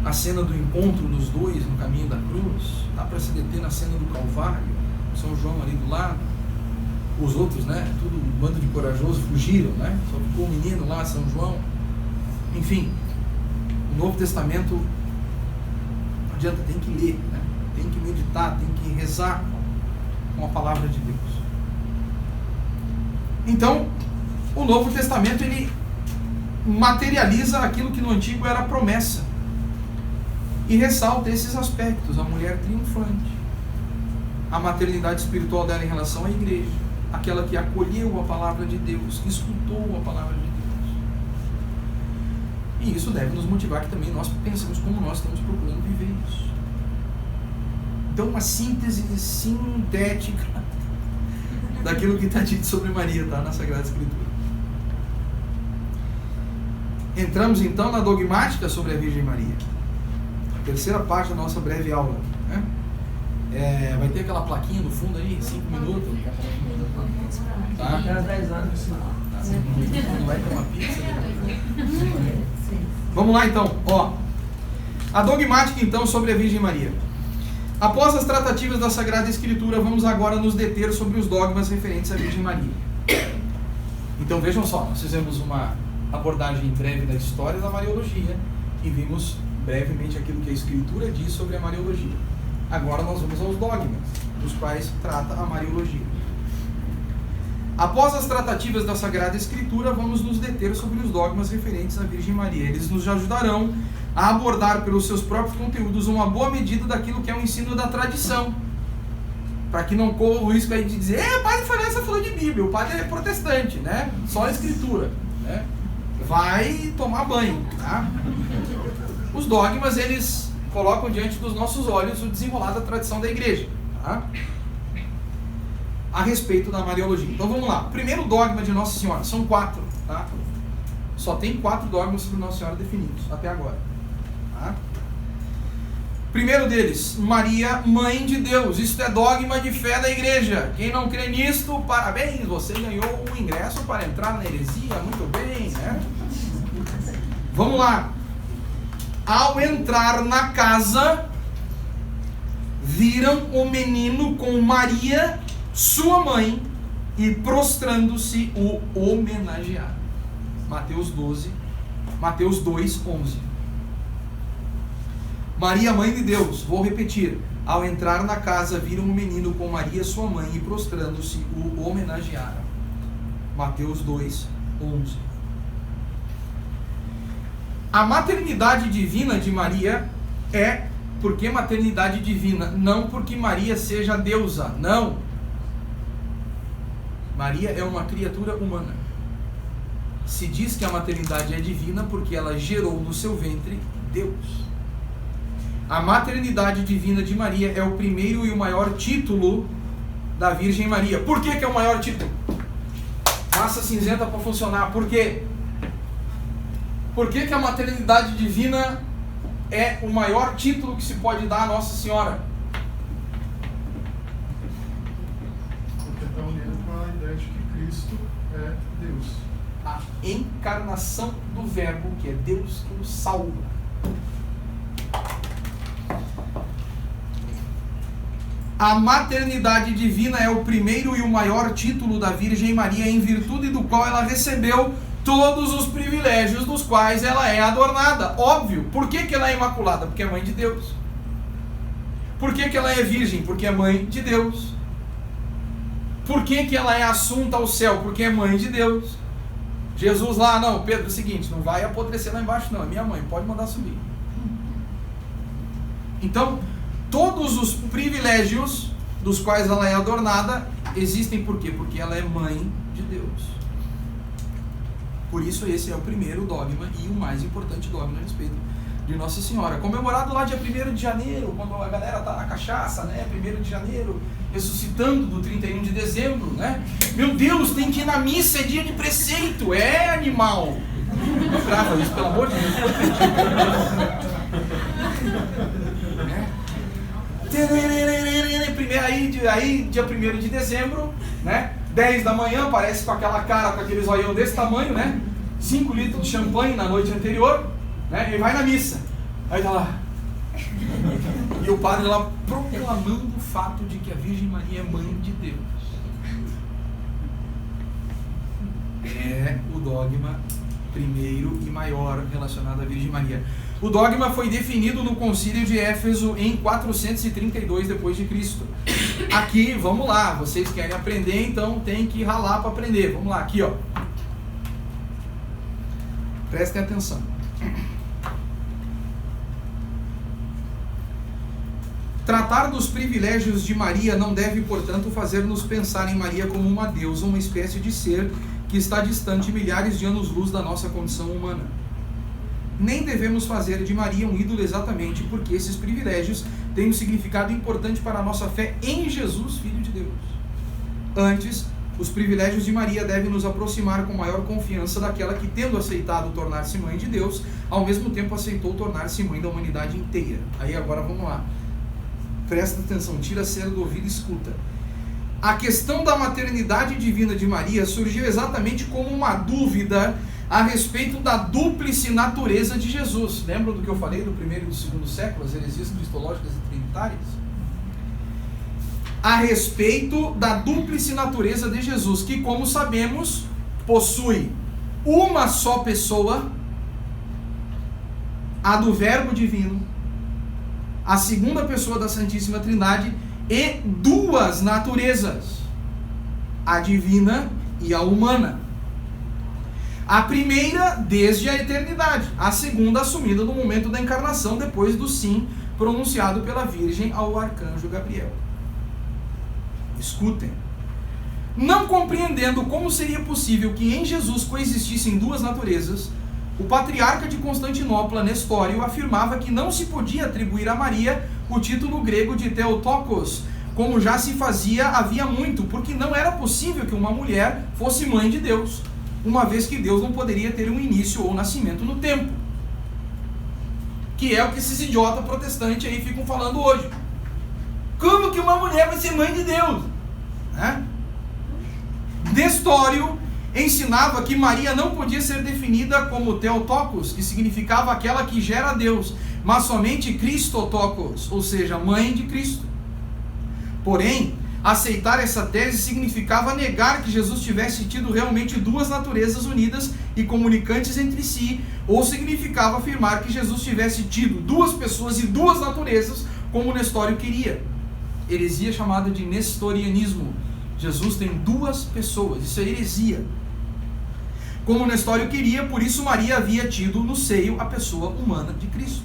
a cena do encontro dos dois no caminho da cruz, dá para se deter na cena do Calvário, São João ali do lado, os outros, né? Tudo um bando de corajosos fugiram, né? Só ficou o menino lá, São João. Enfim, o Novo Testamento não adianta, tem que ler, né? Tem que meditar, tem que rezar com a palavra de Deus. Então, o Novo Testamento ele materializa aquilo que no Antigo era promessa e ressalta esses aspectos: a mulher triunfante, a maternidade espiritual dela em relação à igreja, aquela que acolheu a palavra de Deus, que escutou a palavra de Deus. E isso deve nos motivar que também nós pensemos como nós estamos procurando viver isso. Então, uma síntese sintética daquilo que está dito sobre Maria, tá? Na Sagrada Escritura. Entramos então na dogmática sobre a Virgem Maria. A terceira parte da nossa breve aula, né? Vai ter aquela plaquinha no fundo aí, 5 minutos. Tá? Até 10 anos. Não vai ter uma pizza? Vamos lá então, ó. A dogmática então sobre a Virgem Maria. Após as tratativas da Sagrada Escritura, vamos agora nos deter sobre os dogmas referentes à Virgem Maria. Então vejam só, nós fizemos uma abordagem breve da história da Mariologia e vimos brevemente aquilo que a Escritura diz sobre a Mariologia. Agora nós vamos aos dogmas, dos quais trata a Mariologia. Após as tratativas da Sagrada Escritura, vamos nos deter sobre os dogmas referentes à Virgem Maria. Eles nos ajudarão a abordar pelos seus próprios conteúdos uma boa medida daquilo que é o ensino da tradição, para que não corra o risco aí de dizer: o padre Fanessa falou de Bíblia, o padre é protestante, né? Só a Escritura, né? Vai tomar banho, tá? Os dogmas, eles colocam diante dos nossos olhos o desenrolar da tradição da igreja, tá? A respeito da Mariologia. Então vamos lá. Primeiro dogma de Nossa Senhora, são 4, tá? Só tem 4 dogmas sobre Nossa Senhora definidos até agora, tá? Primeiro deles, Maria, Mãe de Deus. Isto é dogma de fé da igreja. Quem não crê nisto, parabéns, você ganhou um ingresso para entrar na heresia, muito bem, né? Vamos lá. Ao entrar na casa, viram o menino com Maria, sua mãe, e prostrando-se o homenagearam. Mateus 2, 11. Maria, Mãe de Deus, vou repetir. Ao entrar na casa, viram o menino com Maria, sua mãe, e prostrando-se o homenagearam. Mateus 2, 11. A maternidade divina de Maria é porque maternidade divina, não porque Maria seja deusa, não. Maria é uma criatura humana. Se diz que a maternidade é divina porque ela gerou no seu ventre Deus. A maternidade divina de Maria é o primeiro e o maior título da Virgem Maria. Por que é o maior título? raça cinzenta para funcionar. Por quê? Por que que a maternidade divina é o maior título que se pode dar a Nossa Senhora? Porque está unido com a ideia de que Cristo é Deus. A encarnação do Verbo, que é Deus que nos salva. A maternidade divina é o primeiro e o maior título da Virgem Maria, em virtude do qual ela recebeu todos os privilégios dos quais ela é adornada. Óbvio. Por que que ela é imaculada? Porque é mãe de Deus. Por que que ela é virgem? Porque é mãe de Deus. Por que que ela é assunta ao céu? Porque é mãe de Deus. Jesus lá, não, Pedro, é o seguinte, não vai apodrecer lá embaixo não, é minha mãe, pode mandar subir. Então, todos os privilégios dos quais ela é adornada existem por quê? Porque ela é mãe de Deus. Por isso esse é o primeiro dogma e o mais importante dogma a respeito de Nossa Senhora. Comemorado lá dia 1º de janeiro, quando a galera tá na cachaça, né? 1º de janeiro, ressuscitando do 31 de dezembro, né? Meu Deus, tem que ir na missa, é dia de preceito, é animal. Não grava isso, pelo amor de Deus. Aí dia 1º de dezembro, né? 10 da manhã, aparece com aquela cara, com aquele zoião desse tamanho, né? 5 litros de champanhe na noite anterior, né? E vai na missa. Aí tá lá. E o padre lá proclamando o fato de que a Virgem Maria é mãe de Deus. É o dogma primeiro e maior relacionado à Virgem Maria. O dogma foi definido no Concílio de Éfeso em 432 d.C. Aqui, vamos lá, vocês querem aprender, então tem que ralar para aprender. Vamos lá, aqui ó. Prestem atenção. Tratar dos privilégios de Maria não deve, portanto, fazer-nos pensar em Maria como uma deusa, uma espécie de ser que está distante milhares de anos-luz da nossa condição humana. Nem devemos fazer de Maria um ídolo exatamente porque esses privilégios têm um significado importante para a nossa fé em Jesus, Filho de Deus. Antes, os privilégios de Maria devem nos aproximar com maior confiança daquela que, tendo aceitado tornar-se mãe de Deus, ao mesmo tempo aceitou tornar-se mãe da humanidade inteira. Aí agora vamos lá. Presta atenção, tira a cera do ouvido e escuta. A questão da maternidade divina de Maria surgiu exatamente como uma dúvida a respeito da dúplice natureza de Jesus. Lembram do que eu falei do primeiro e do segundo século, as heresias cristológicas e trinitárias? A respeito da dúplice natureza de Jesus, que, como sabemos, possui uma só pessoa, a do Verbo Divino, a segunda pessoa da Santíssima Trindade, e duas naturezas, a divina e a humana. A primeira desde a eternidade, a segunda assumida no momento da encarnação, depois do sim pronunciado pela Virgem ao arcanjo Gabriel. Escutem. Não compreendendo como seria possível que em Jesus coexistissem duas naturezas, o patriarca de Constantinopla, Nestório, afirmava que não se podia atribuir a Maria o título grego de Theotokos, como já se fazia havia muito, porque não era possível que uma mulher fosse mãe de Deus, uma vez que Deus não poderia ter um início ou nascimento no tempo. Que é o que esses idiotas protestantes aí ficam falando hoje. Como que uma mulher vai ser mãe de Deus? Nestório ensinava que Maria não podia ser definida como Theotokos, que significava aquela que gera Deus, mas somente Christotokos, ou seja, mãe de Cristo. Porém, aceitar essa tese significava negar que Jesus tivesse tido realmente duas naturezas unidas e comunicantes entre si, ou significava afirmar que Jesus tivesse tido duas pessoas e duas naturezas, como Nestório queria. Heresia chamada de nestorianismo. Jesus tem duas pessoas, isso é heresia. Como Nestório queria, por isso Maria havia tido no seio a pessoa humana de Cristo.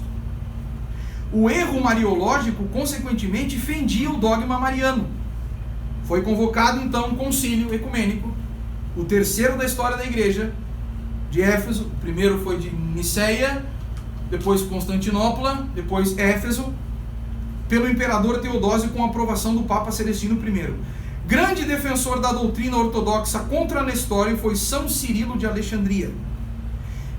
O erro mariológico, consequentemente, fendia o dogma mariano. Foi convocado então um concílio ecumênico, o terceiro da história da igreja, de Éfeso. O primeiro foi de Niceia, depois Constantinopla, depois Éfeso, pelo imperador Teodósio com a aprovação do Papa Celestino I. Grande defensor da doutrina ortodoxa contra Nestório foi São Cirilo de Alexandria.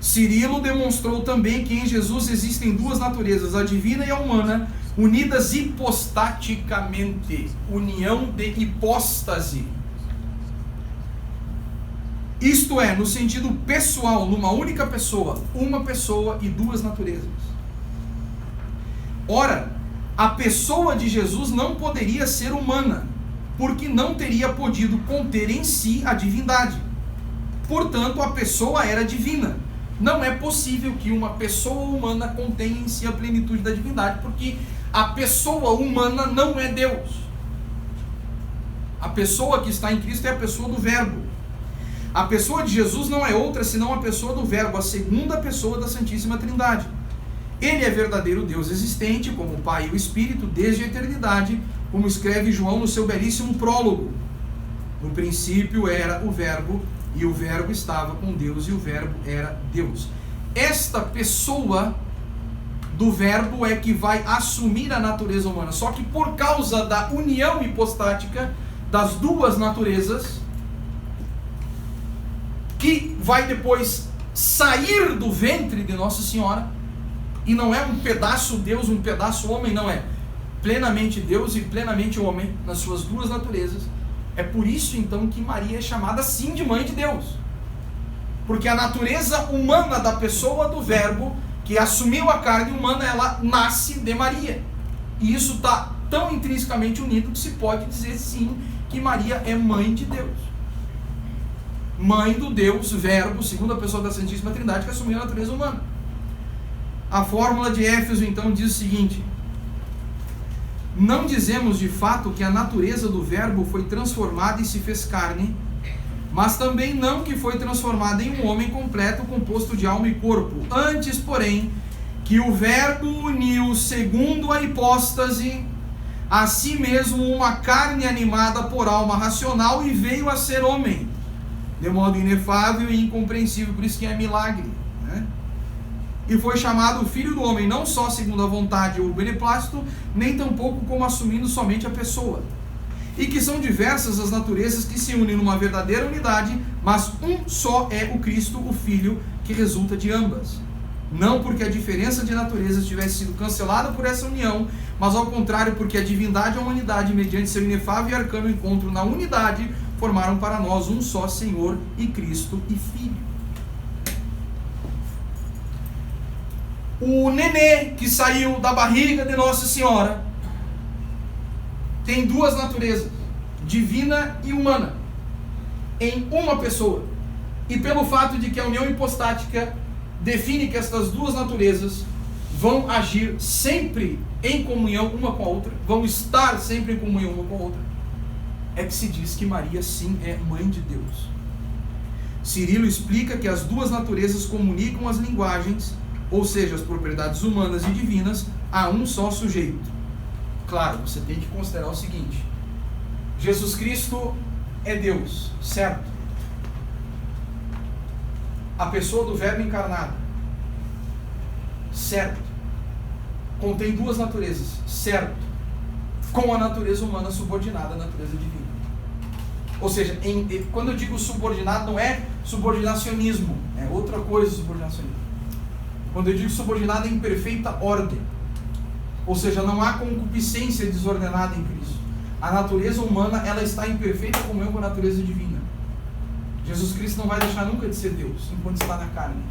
Cirilo demonstrou também que em Jesus existem duas naturezas, a divina e a humana, unidas hipostaticamente, união de hipóstase. Isto é, no sentido pessoal, numa única pessoa, uma pessoa e duas naturezas. Ora, a pessoa de Jesus não poderia ser humana, porque não teria podido conter em si a divindade. Portanto, a pessoa era divina. Não é possível que uma pessoa humana contenha em si a plenitude da divindade, porque a pessoa humana não é Deus. A pessoa que está em Cristo é a pessoa do Verbo. A pessoa de Jesus não é outra senão a pessoa do Verbo, a segunda pessoa da Santíssima Trindade. Ele é verdadeiro Deus existente, como o Pai e o Espírito, desde a eternidade, como escreve João no seu belíssimo prólogo. No princípio era o Verbo, e o Verbo estava com Deus, e o Verbo era Deus. Esta pessoa do Verbo é que vai assumir a natureza humana. Só que por causa da união hipostática das duas naturezas, que vai depois sair do ventre de Nossa Senhora, e não é um pedaço Deus, um pedaço homem, não é plenamente Deus e plenamente homem nas suas duas naturezas. É por isso então que Maria é chamada sim de mãe de Deus, porque a natureza humana da pessoa do Verbo, que assumiu a carne humana, ela nasce de Maria, e isso está tão intrinsecamente unido que se pode dizer sim que Maria é mãe de Deus, mãe do Deus Verbo, segunda pessoa da Santíssima Trindade, que assumiu a natureza humana. A fórmula de Éfeso então diz o seguinte: não dizemos de fato que a natureza do Verbo foi transformada e se fez carne, mas também não que foi transformada em um homem completo, composto de alma e corpo. Antes, porém, que o Verbo uniu, segundo a hipóstase, a si mesmo uma carne animada por alma racional e veio a ser homem, de modo inefável e incompreensível, por isso que é milagre, né? E foi chamado Filho do Homem, não só segundo a vontade ou o beneplácito, nem tampouco como assumindo somente a pessoa. E que são diversas as naturezas que se unem numa verdadeira unidade, mas um só é o Cristo, o Filho, que resulta de ambas. Não porque a diferença de naturezas tivesse sido cancelada por essa união, mas ao contrário, porque a divindade e a humanidade, mediante seu inefável e arcano encontro na unidade, formaram para nós um só Senhor e Cristo e Filho. O nenê que saiu da barriga de Nossa Senhora tem duas naturezas, divina e humana, em uma pessoa. E pelo fato de que a união hipostática define que estas duas naturezas vão agir sempre em comunhão uma com a outra, vão estar sempre em comunhão uma com a outra, é que se diz que Maria sim é mãe de Deus. Cirilo explica que as duas naturezas comunicam as linguagens, ou seja, as propriedades humanas e divinas, a um só sujeito. Claro, você tem que considerar o seguinte: Jesus Cristo é Deus, certo? A pessoa do Verbo encarnado, certo? Contém duas naturezas, certo? Com a natureza humana subordinada à natureza divina. Ou seja, quando eu digo subordinado, não é subordinacionismo, é outra coisa subordinacionismo. Quando eu digo subordinado, é em perfeita ordem. Ou seja, não há concupiscência desordenada em Cristo. A natureza humana, ela está em perfeita comunhão com a natureza divina. Jesus Cristo não vai deixar nunca de ser Deus, enquanto está na carne.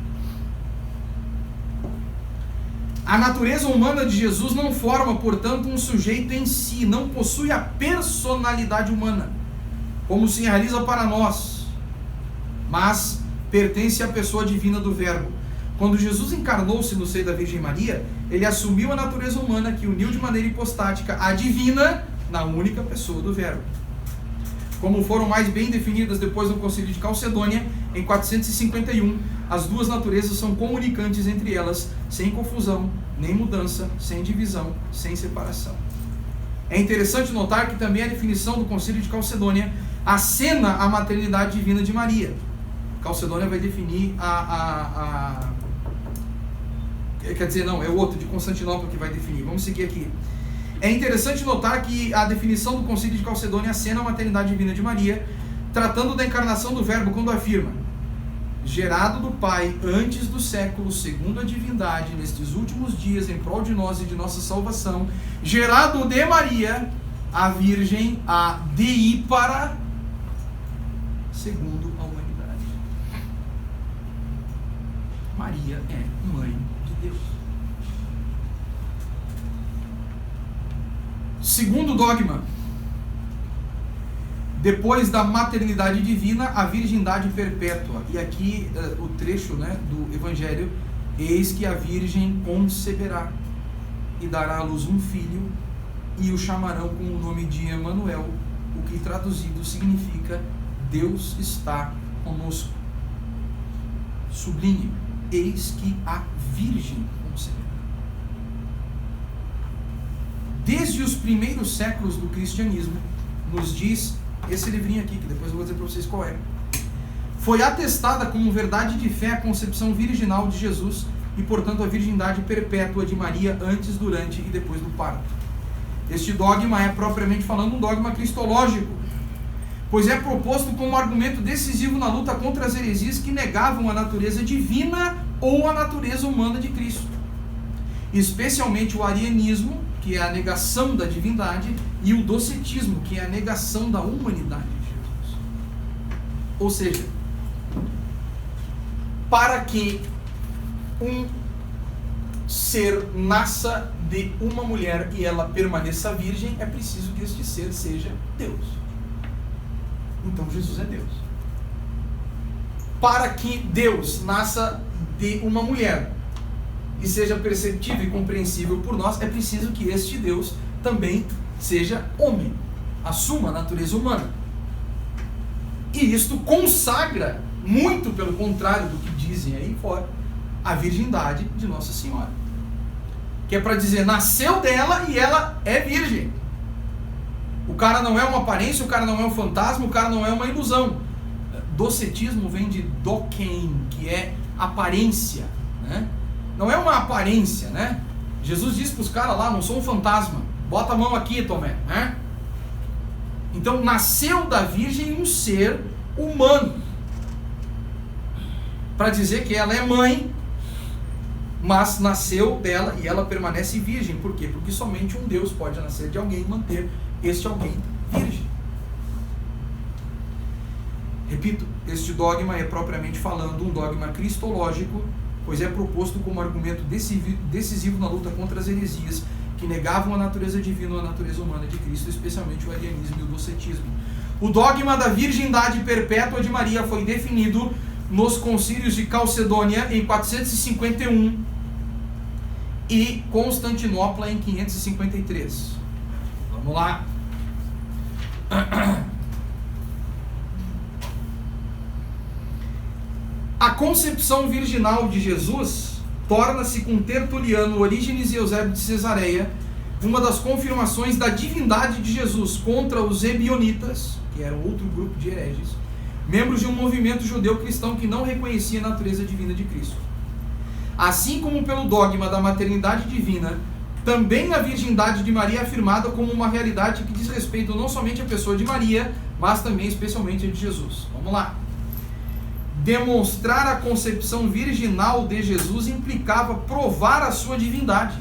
A natureza humana de Jesus não forma, portanto, um sujeito em si, não possui a personalidade humana, como se realiza para nós, mas pertence à pessoa divina do Verbo. Quando Jesus encarnou-se no seio da Virgem Maria, ele assumiu a natureza humana que uniu de maneira hipostática a divina na única pessoa do Verbo. Como foram mais bem definidas depois do Concílio de Calcedônia, em 451, as duas naturezas são comunicantes entre elas, sem confusão, nem mudança, sem divisão, sem separação. É interessante notar que também a definição do Concílio de Calcedônia acena a maternidade divina de Maria. Calcedônia vai definir quer dizer, não, é o outro, de Constantinopla, que vai definir. Vamos seguir aqui. É interessante notar que a definição do Concílio de Calcedônia acena a maternidade divina de Maria, tratando da encarnação do Verbo, quando afirma: gerado do Pai antes do século, segundo a divindade, nestes últimos dias, em prol de nós e de nossa salvação, gerado de Maria, a Virgem, a deípara, segundo a humanidade. Maria é mãe de Deus. Segundo dogma, depois da maternidade divina, a virgindade perpétua. E aqui o trecho, né, do Evangelho: eis que a Virgem conceberá e dará à luz um filho, e o chamarão com o nome de Emanuel, o que traduzido significa Deus está conosco. Sublinhe: eis que a Virgem conceberá. Desde os primeiros séculos do cristianismo, nos diz esse livrinho aqui, que depois eu vou dizer para vocês qual é, foi atestada como verdade de fé a concepção virginal de Jesus e, portanto, a virgindade perpétua de Maria antes, durante e depois do parto. Este dogma é, propriamente falando, um dogma cristológico, pois é proposto como argumento decisivo na luta contra as heresias que negavam a natureza divina ou a natureza humana de Cristo, especialmente o arianismo, que é a negação da divindade, e o docetismo, que é a negação da humanidade de Jesus. Ou seja, para que um ser nasça de uma mulher e ela permaneça virgem, é preciso que este ser seja Deus. Então Jesus é Deus. Para que Deus nasça de uma mulher e seja perceptível e compreensível por nós, é preciso que este Deus também seja homem, assuma a natureza humana. E isto consagra, muito pelo contrário do que dizem aí fora, a virgindade de Nossa Senhora. Que é para dizer, nasceu dela e ela é virgem. O cara não é uma aparência, o cara não é um fantasma, o cara não é uma ilusão. Docetismo vem de dokein, que é aparência, né? Não é uma aparência, né? Jesus disse para os caras lá: não sou um fantasma, bota a mão aqui, Tomé, né? Então nasceu da Virgem um ser humano, para dizer que ela é mãe, mas nasceu dela e ela permanece virgem. Por quê? Porque somente um Deus pode nascer de alguém e manter este alguém virgem. Repito, este dogma é, propriamente falando, um dogma cristológico, pois é proposto como argumento decisivo na luta contra as heresias que negavam a natureza divina ou a natureza humana de Cristo, especialmente o arianismo e o docetismo. O dogma da virgindade perpétua de Maria foi definido nos concílios de Calcedônia em 451 e Constantinopla em 553. Vamos lá. A concepção virginal de Jesus torna-se, com Tertuliano, Orígenes e Eusébio de Cesareia, uma das confirmações da divindade de Jesus contra os ebionitas, que eram outro grupo de hereges, membros de um movimento judeu-cristão que não reconhecia a natureza divina de Cristo. Assim como pelo dogma da maternidade divina, também a virgindade de Maria é afirmada como uma realidade que diz respeito não somente à pessoa de Maria, mas também especialmente a de Jesus. Vamos lá. Demonstrar a concepção virginal de Jesus implicava provar a sua divindade,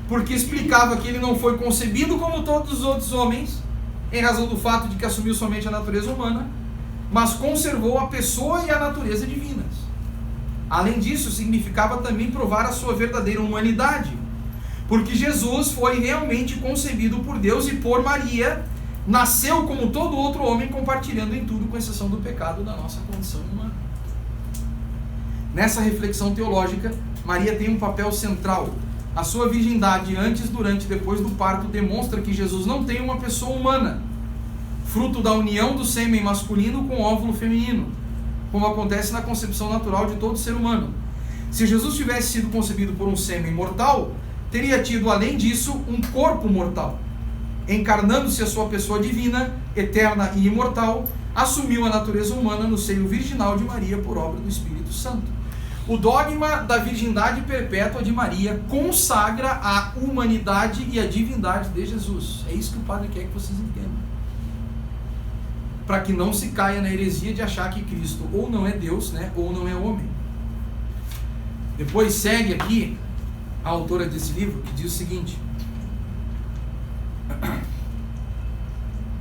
porque explicava que ele não foi concebido como todos os outros homens, em razão do fato de que assumiu somente a natureza humana, mas conservou a pessoa e a natureza divinas. Além disso, significava também provar a sua verdadeira humanidade, porque Jesus foi realmente concebido por Deus e por Maria, nasceu como todo outro homem, compartilhando em tudo, com exceção do pecado da nossa condição humana. Nessa reflexão teológica, Maria tem um papel central. A sua virgindade antes, durante e depois do parto demonstra que Jesus não tem uma pessoa humana, fruto da união do sêmen masculino com o óvulo feminino, como acontece na concepção natural de todo ser humano. Se Jesus tivesse sido concebido por um sêmen mortal, teria tido, além disso, um corpo mortal. Encarnando-se a sua pessoa divina, eterna e imortal, assumiu a natureza humana no seio virginal de Maria por obra do Espírito Santo. O dogma da virgindade perpétua de Maria consagra a humanidade e a divindade de Jesus. É isso que o padre quer que vocês entendam. Para que não se caia na heresia de achar que Cristo ou não é Deus, né, ou não é homem. Depois segue aqui a autora desse livro, que diz o seguinte: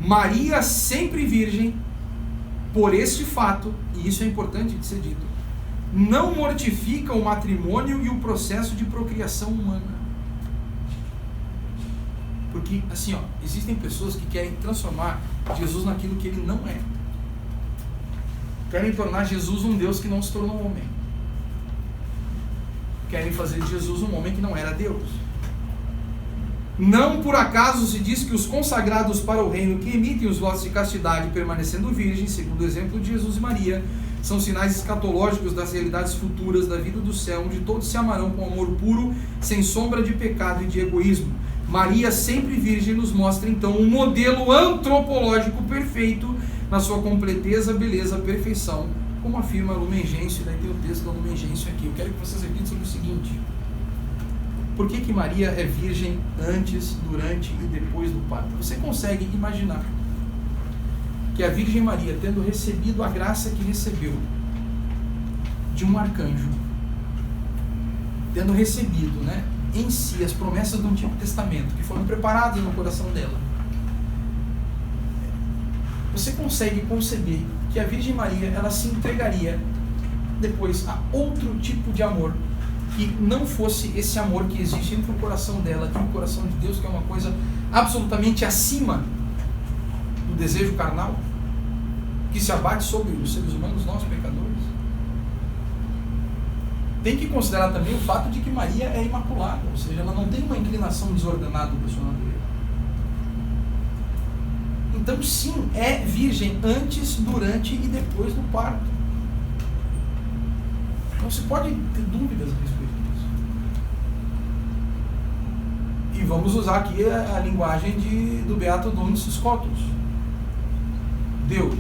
Maria sempre virgem, por este fato, e isso é importante de ser dito, não mortifica o matrimônio e o processo de procriação humana. Porque, assim, existem pessoas que querem transformar Jesus naquilo que ele não é. Querem tornar Jesus um Deus que não se tornou homem. Querem fazer de Jesus um homem que não era Deus. Não por acaso se diz que os consagrados para o reino que emitem os votos de castidade permanecendo virgens, segundo o exemplo de Jesus e Maria, são sinais escatológicos das realidades futuras da vida do céu, onde todos se amarão com amor puro, sem sombra de pecado e de egoísmo. Maria, sempre virgem, nos mostra então um modelo antropológico perfeito na sua completeza, beleza, perfeição, como afirma Lumen Gentium. Daí tem o texto da Lumen Gentium aqui. Eu quero que vocês reflitam sobre o seguinte: por que Maria é virgem antes, durante e depois do parto? Você consegue imaginar que a Virgem Maria, tendo recebido a graça que recebeu de um arcanjo, tendo recebido, né, em si as promessas do Antigo Testamento, que foram preparadas no coração dela, você consegue conceber que a Virgem Maria, ela se entregaria depois a outro tipo de amor, que não fosse esse amor que existe entre o coração dela e o coração de Deus, que é uma coisa absolutamente acima do desejo carnal, que se abate sobre os seres humanos, nós pecadores? Tem que considerar também o fato de que Maria é imaculada, ou seja, ela não tem uma inclinação desordenada da sua natureza. Então sim, é virgem antes, durante e depois do parto. Não se pode ter dúvidas a respeito disso. E vamos usar aqui a linguagem do Beato Duns Scotus. Deus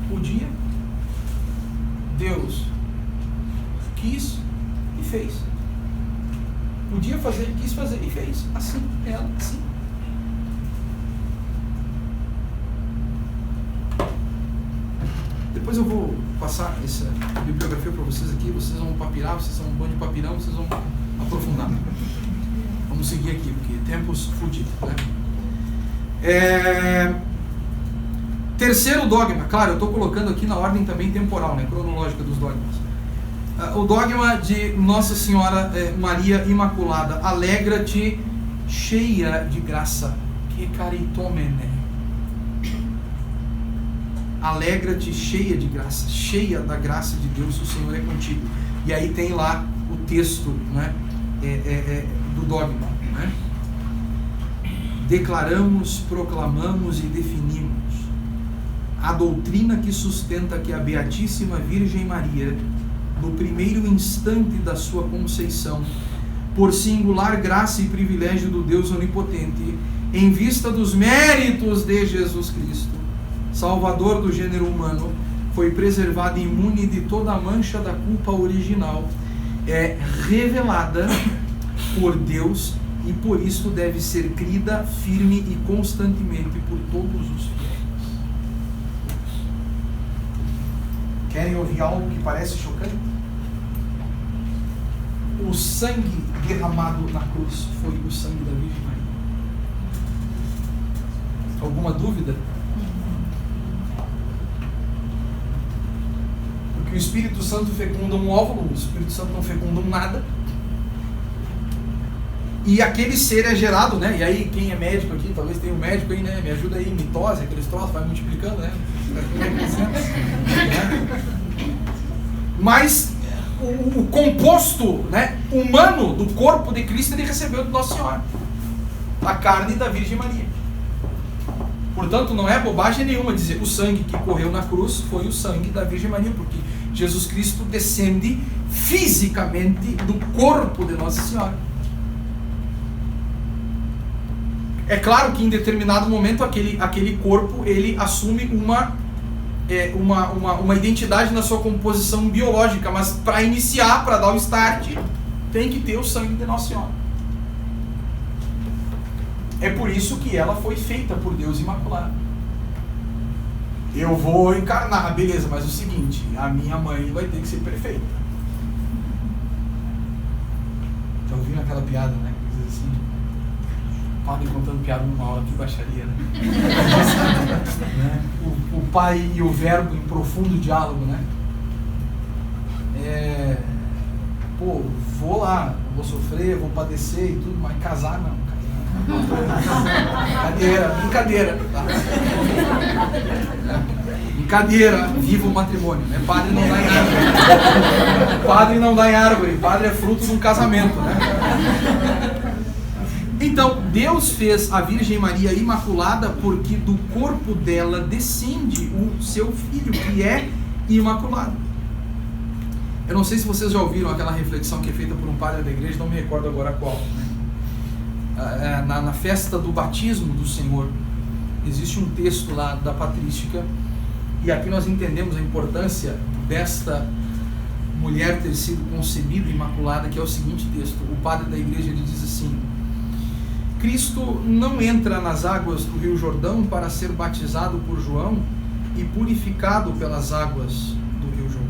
podia, Deus quis e fez. Podia fazer, quis fazer e fez. Assim, ela, assim. Depois eu vou passar essa bibliografia para vocês aqui, vocês vão papirar, vocês são um bando de papirão, vocês vão aprofundar. Vamos seguir aqui, porque tempos fodidos, né? Terceiro dogma, claro, eu estou colocando aqui na ordem também temporal, né, cronológica dos dogmas. O dogma de Nossa Senhora Maria Imaculada: alegra-te, cheia de graça, que caritomene. Alegra-te, cheia de graça, cheia da graça de Deus, o Senhor é contigo. E aí tem lá o texto, né, do dogma, né? Declaramos, proclamamos e definimos a doutrina que sustenta que a Beatíssima Virgem Maria, no primeiro instante da sua conceição, por singular graça e privilégio do Deus Onipotente, em vista dos méritos de Jesus Cristo, Salvador do gênero humano, foi preservada imune de toda a mancha da culpa original, é revelada por Deus e por isso deve ser crida firme e constantemente por todos os fiéis. Querem ouvir algo que parece chocante? O sangue derramado na cruz foi o sangue da Virgem Maria. Alguma dúvida? Porque o Espírito Santo fecunda um óvulo, o Espírito Santo não fecunda um nada. E aquele ser é gerado, né? E aí, quem é médico aqui, talvez tenha um médico aí, né? Me ajuda aí, mitose, aqueles troços, vai multiplicando, né? Mas o composto, né, humano do corpo de Cristo, ele recebeu de Nossa Senhora, a carne da Virgem Maria. Portanto, não é bobagem nenhuma dizer o sangue que correu na cruz foi o sangue da Virgem Maria, porque Jesus Cristo descende fisicamente do corpo de Nossa Senhora. É claro que em determinado momento aquele corpo ele assume uma uma identidade na sua composição biológica, mas para iniciar, para dar o start, tem que ter o sangue de Nossa Senhora. É por isso que ela foi feita por Deus imaculada. Eu vou encarnar, beleza, mas é o seguinte, a minha mãe vai ter que ser perfeita. Já ouviram aquela piada, né? Que diz assim, padre contando piada numa hora, que baixaria, né? O pai e o verbo em profundo diálogo, né? Pô, vou lá, vou sofrer, vou padecer e tudo, mas casar não. Brincadeira, tá? Brincadeira, viva o matrimônio, né? Padre não dá em árvore. Padre não dá em árvore, padre é fruto de um casamento, né? Então, Deus fez a Virgem Maria imaculada porque do corpo dela descende o seu filho, que é imaculado. Eu não sei se vocês já ouviram aquela reflexão que é feita por um padre da igreja, não me recordo agora qual, né? Na festa do batismo do Senhor, existe um texto lá da patrística, e aqui nós entendemos a importância desta mulher ter sido concebida imaculada, que é o seguinte texto. O padre da igreja ele diz assim: Cristo não entra nas águas do Rio Jordão para ser batizado por João e purificado pelas águas do Rio Jordão.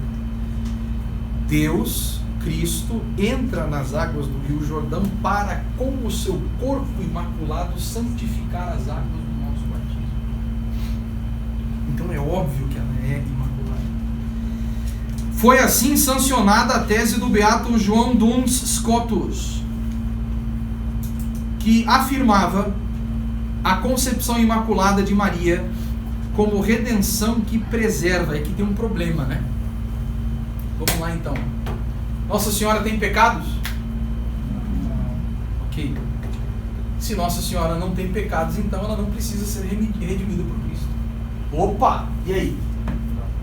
Deus, Cristo, entra nas águas do Rio Jordão para, com o seu corpo imaculado, santificar as águas do nosso batismo. Então é óbvio que ela é imaculada. Foi assim sancionada a tese do beato João Duns Scotus, que afirmava a concepção imaculada de Maria como redenção que preserva. É que tem um problema, né? Vamos lá então. Nossa Senhora tem pecados? Ok. Se Nossa Senhora não tem pecados, então ela não precisa ser redimida por Cristo. Opa! E aí?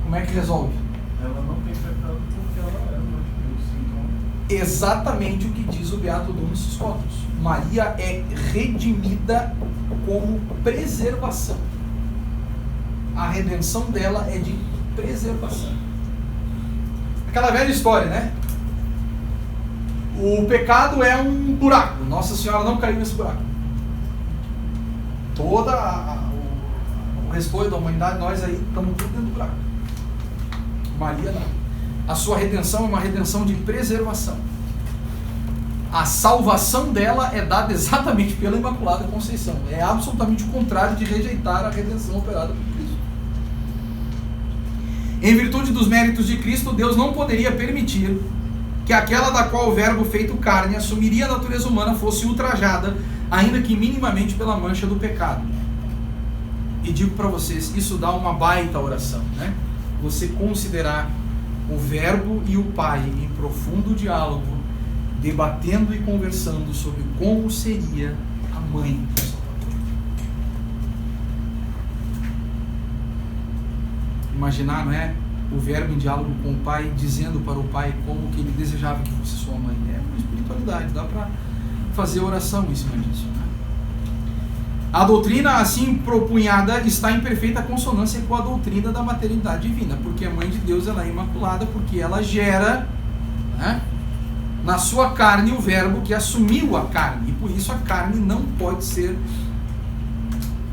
Como é que resolve? Ela não tem pecado porque ela é mãe de Deus. Então... Exatamente o que diz o beato Duns Scotus. Maria é redimida como preservação. A redenção dela é de preservação. Aquela velha história, né? O pecado é um buraco. Nossa Senhora não caiu nesse buraco. Toda o restante da humanidade, nós aí estamos tudo dentro do buraco. Maria não. A sua redenção é uma redenção de preservação. A salvação dela é dada exatamente pela Imaculada Conceição. É absolutamente o contrário de rejeitar a redenção operada por Cristo. Em virtude dos méritos de Cristo, Deus não poderia permitir que aquela da qual o verbo feito carne assumiria a natureza humana fosse ultrajada, ainda que minimamente pela mancha do pecado. E digo para vocês, isso dá uma baita oração, né? Você considerar o verbo e o pai em profundo diálogo, debatendo e conversando sobre como seria a mãe do Salvador. Imaginar, não é? O verbo em diálogo com o pai, dizendo para o pai como que ele desejava que fosse sua mãe. É uma espiritualidade, dá para fazer oração em cima disso, né? A doutrina assim propunhada está em perfeita consonância com a doutrina da maternidade divina, porque a mãe de Deus ela é imaculada, porque ela gera, né, na sua carne o verbo que assumiu a carne, e por isso a carne não pode ser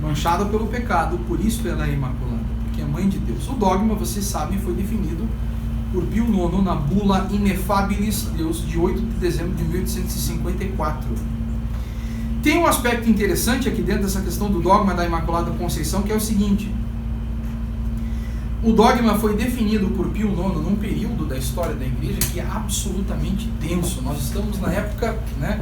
manchada pelo pecado, por isso ela é imaculada. Que é mãe de Deus. O dogma, vocês sabem, foi definido por Pio IX na bula Ineffabilis Deus de 8 de dezembro de 1854. Tem um aspecto interessante aqui dentro dessa questão do dogma da Imaculada Conceição, que é o seguinte: o dogma foi definido por Pio IX num período da história da igreja que é absolutamente tenso. Nós estamos na época, né,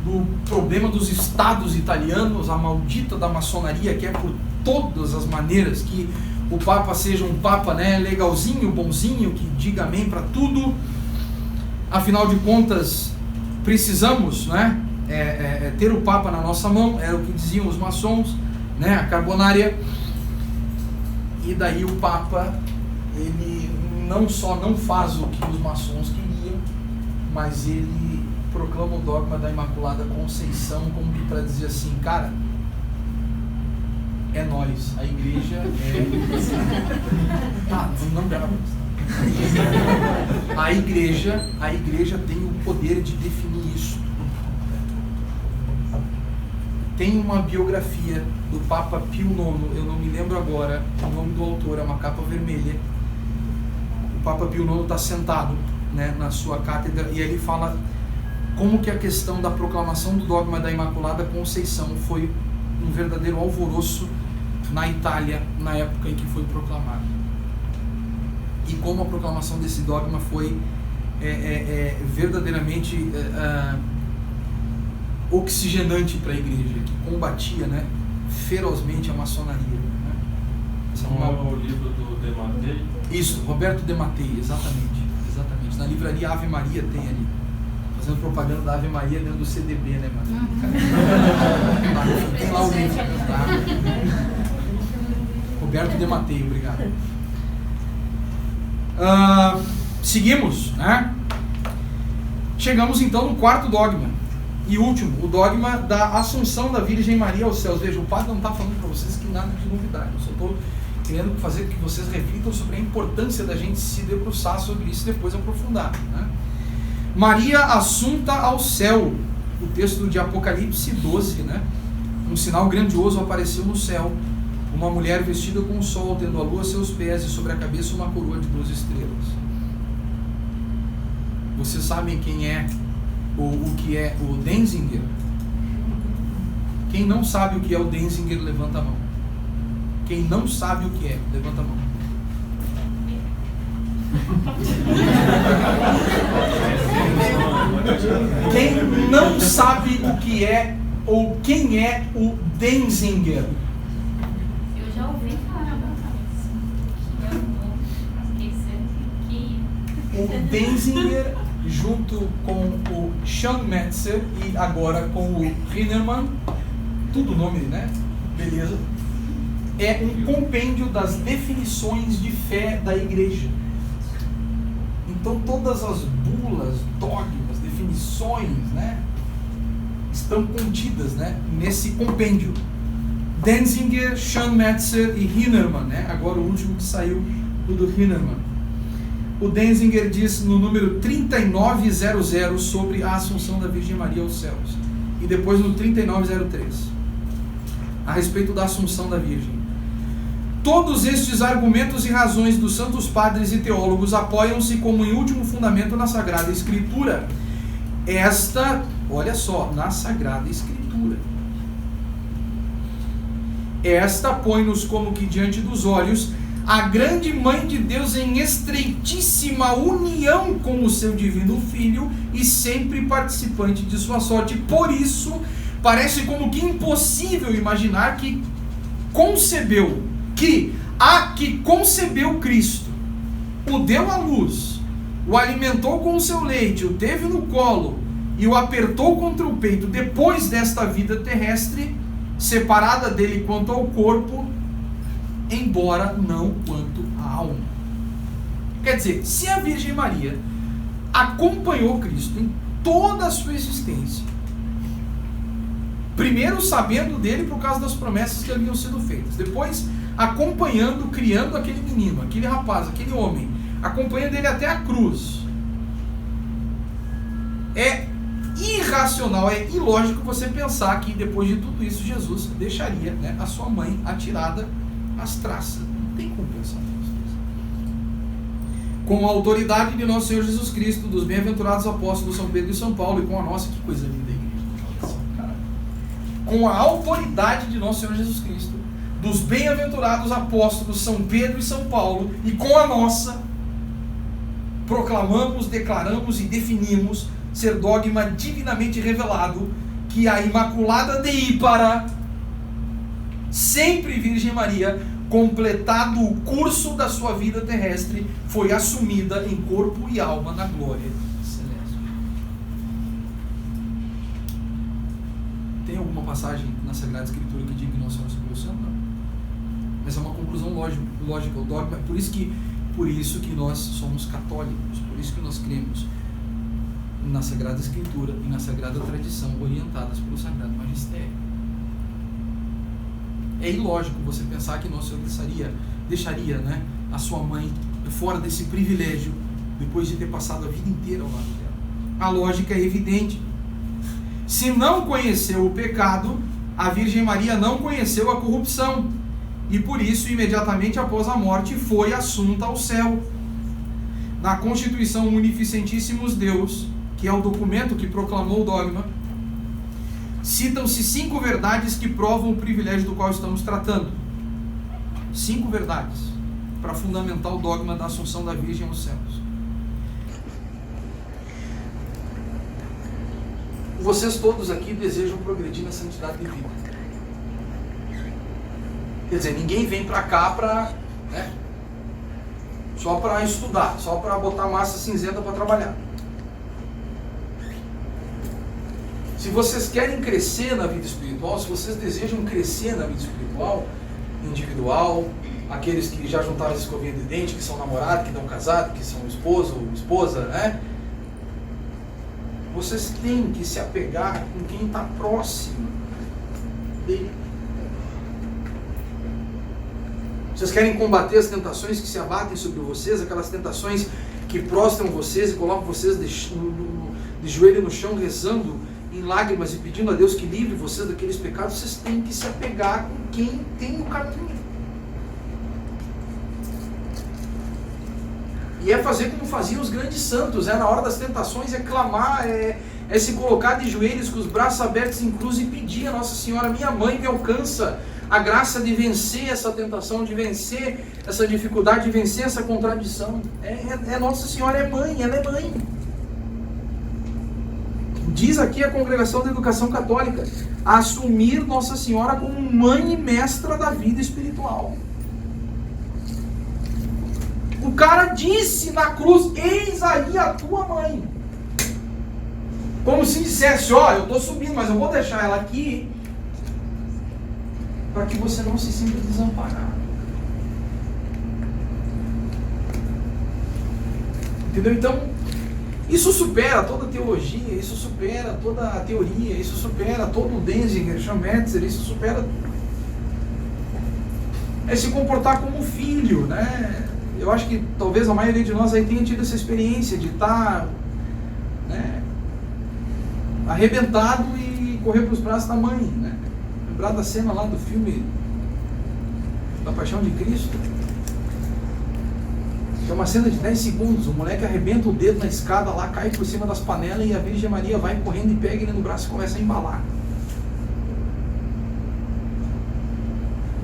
do problema dos estados italianos, a maldita da maçonaria, que é por todas as maneiras que o Papa seja um Papa, né, legalzinho, bonzinho, que diga amém para tudo. Afinal de contas, precisamos, né, ter o Papa na nossa mão, era o que diziam os maçons, né, a carbonária. E daí o Papa, ele não só não faz o que os maçons queriam, mas ele proclama o dogma da Imaculada Conceição como que para dizer assim, cara, é nós. A igreja é... não grava. A igreja tem o poder de definir isso. Tem uma biografia do Papa Pio IX, eu não me lembro agora o nome do autor, é uma capa vermelha. O Papa Pio IX está sentado, né, na sua cátedra, e ele fala como que a questão da proclamação do dogma da Imaculada Conceição foi um verdadeiro alvoroço na Itália na época em que foi proclamado. E como a proclamação desse dogma foi verdadeiramente oxigenante para a igreja, que combatia, né, ferozmente a maçonaria. Né? O livro do De Mattei? Isso, Roberto De Mattei, exatamente. Na livraria Ave Maria tem ali. Fazendo propaganda da Ave Maria dentro do CDB, né, mano? Tem lá o livro. Tá? Roberto De Mattei, obrigado. Seguimos, né? Chegamos então no quarto dogma e último, o dogma da Assunção da Virgem Maria aos céus. Veja, o padre não está falando para vocês que nada de novidade, eu só estou querendo fazer com que vocês reflitam sobre a importância da gente se debruçar sobre isso e depois aprofundar, né? Maria assunta ao céu, o texto de Apocalipse 12, né? Um sinal grandioso apareceu no céu, uma mulher vestida com o sol, tendo a lua a seus pés e sobre a cabeça uma coroa de 12 estrelas. Vocês sabem quem é o que é o Denzinger? Quem não sabe o que é o Denzinger, levanta a mão. Quem não sabe o que é, levanta a mão. Quem não sabe o que é ou quem é o Denzinger? Eu já ouvi falar O Denzinger, junto com o Schönmetzer e agora com o Heinemann, tudo nome, né? Beleza. É um compêndio das definições de fé da igreja. Então todas as bulas, dogmas, definições, né, estão contidas, né, nesse compêndio. Denzinger, Schönmetzer e Heinemann, né? Agora o último que saiu, o do Heinemann. O Denzinger diz no número 3900 sobre a Assunção da Virgem Maria aos céus. E depois no 3903, a respeito da Assunção da Virgem. Todos estes argumentos e razões dos santos padres e teólogos apoiam-se como em último fundamento na Sagrada Escritura. Olha só, na Sagrada Escritura. Esta põe-nos como que diante dos olhos a grande Mãe de Deus em estreitíssima união com o seu divino Filho e sempre participante de sua sorte. Por isso, parece como que impossível imaginar que concebeu Cristo, o deu à luz, o alimentou com o seu leite, o teve no colo e o apertou contra o peito depois desta vida terrestre, separada dele quanto ao corpo, embora não quanto à alma. Quer dizer, se a Virgem Maria acompanhou Cristo em toda a sua existência, primeiro sabendo dele por causa das promessas que haviam sido feitas, depois acompanhando, criando aquele menino, aquele rapaz, aquele homem, acompanhando ele até a cruz, é irracional, é ilógico você pensar que depois de tudo isso Jesus deixaria, né, a sua mãe atirada às traças. Não tem como pensar nisso. Com a autoridade de nosso Senhor Jesus Cristo, dos bem-aventurados apóstolos São Pedro e São Paulo, e com a nossa, que coisa linda, igreja, com a autoridade de nosso Senhor Jesus Cristo, dos bem-aventurados apóstolos São Pedro e São Paulo, e com a nossa, proclamamos, declaramos e definimos ser dogma divinamente revelado que a Imaculada de Ípara, sempre Virgem Maria, completado o curso da sua vida terrestre, foi assumida em corpo e alma na glória celeste. Tem alguma passagem na Sagrada Escritura que diga que nós somos evolução? Não. Mas é uma conclusão lógica, o dogma. Por isso que nós somos católicos, por isso que nós cremos na Sagrada Escritura e na Sagrada Tradição, orientadas pelo Sagrado Magistério. É ilógico você pensar que Nosso Senhor deixaria, né, a sua mãe fora desse privilégio depois de ter passado a vida inteira ao lado dela. A lógica é evidente. Se não conheceu o pecado, a Virgem Maria não conheceu a corrupção, e por isso, imediatamente após a morte, foi assunta ao céu. Na Constituição Munificentíssimos Deus, que é o documento que proclamou o dogma, citam-se 5 verdades que provam o privilégio do qual estamos tratando. 5 verdades para fundamentar o dogma da Assunção da Virgem aos céus. Vocês todos aqui desejam progredir na santidade de vida. Quer dizer, ninguém vem para cá para, né, só para estudar, só para botar massa cinzenta para trabalhar. Se vocês querem crescer na vida espiritual, se vocês desejam crescer na vida espiritual, individual, aqueles que já juntaram as escovinhas de dente, que são namorados, que estão casados, que são esposo ou esposa, né? Vocês têm que se apegar com quem está próximo dele. Vocês querem combater as tentações que se abatem sobre vocês, aquelas tentações que prostram vocês e colocam vocês de joelho no chão, rezando em lágrimas e pedindo a Deus que livre vocês daqueles pecados. Vocês têm que se apegar com quem tem o caminho. E é fazer como faziam os grandes santos, na hora das tentações, é clamar, é se colocar de joelhos com os braços abertos em cruz e pedir a Nossa Senhora: minha mãe, me alcança a graça de vencer essa tentação, de vencer essa dificuldade, de vencer essa contradição. Nossa Senhora é mãe, ela é mãe. Diz aqui a Congregação da Educação Católica: assumir Nossa Senhora como mãe e mestra da vida espiritual. O cara disse na cruz: eis aí a tua mãe. Como se dissesse: ó, eu estou subindo, mas eu vou deixar ela aqui para que você não se sinta desamparado. Entendeu? Então, isso supera toda a teologia, isso supera toda a teoria, isso supera todo o Denzinger, Schmetzer, isso supera... É se comportar como filho, né? Eu acho que talvez a maioria de nós aí tenha tido essa experiência de estar, né, arrebentado e correr para os braços da mãe, né? Lembrar da cena lá do filme da Paixão de Cristo, que é uma cena de 10 segundos, o moleque arrebenta o dedo na escada lá, cai por cima das panelas e a Virgem Maria vai correndo e pega ele no braço e começa a embalar.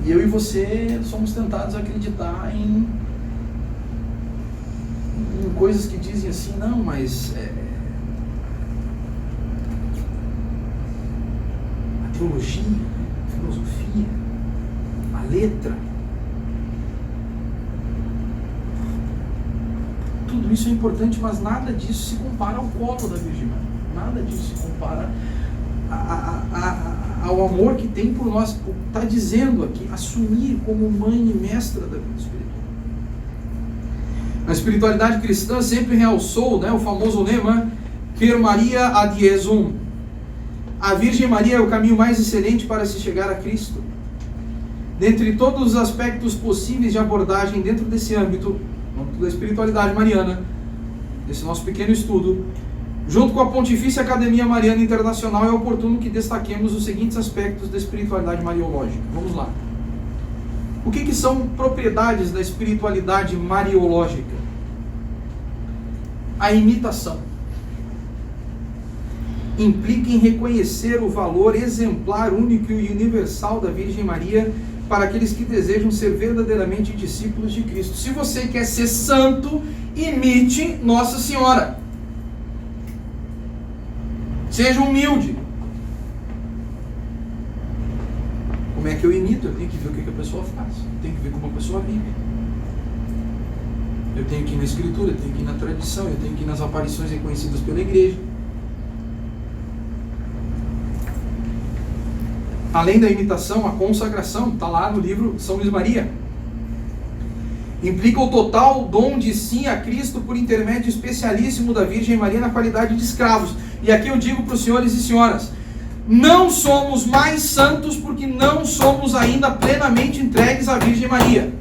E eu e você somos tentados a acreditar em coisas que dizem assim: não, mas a teologia, a filosofia, a letra, tudo isso é importante, mas nada disso se compara ao colo da Virgem Maria. Nada disso se compara ao amor que tem por nós. Está dizendo aqui: assumir como mãe e mestra da vida espiritual. A espiritualidade cristã sempre realçou, né, o famoso lema Per Maria ad Jesum. A Virgem Maria é o caminho mais excelente para se chegar a Cristo. Dentre todos os aspectos possíveis de abordagem dentro desse âmbito da espiritualidade mariana, desse nosso pequeno estudo, junto com a Pontifícia Academia Mariana Internacional, é oportuno que destaquemos os seguintes aspectos da espiritualidade mariológica. Vamos lá. O que são propriedades da espiritualidade mariológica? A imitação implica em reconhecer o valor exemplar, único e universal da Virgem Maria para aqueles que desejam ser verdadeiramente discípulos de Cristo. Se você quer ser santo, imite Nossa Senhora. Seja humilde. Como é que eu imito? Eu tenho que ver o que a pessoa faz. Eu tenho que ver como a pessoa vive. Eu tenho que ir na Escritura, eu tenho que ir na tradição, eu tenho que ir nas aparições reconhecidas pela igreja. Além da imitação, a consagração, está lá no livro São Luís Maria. Implica o total dom de si a Cristo por intermédio especialíssimo da Virgem Maria na qualidade de escravos. E aqui eu digo para os senhores e senhoras: Não somos mais santos porque não somos ainda plenamente entregues à Virgem Maria.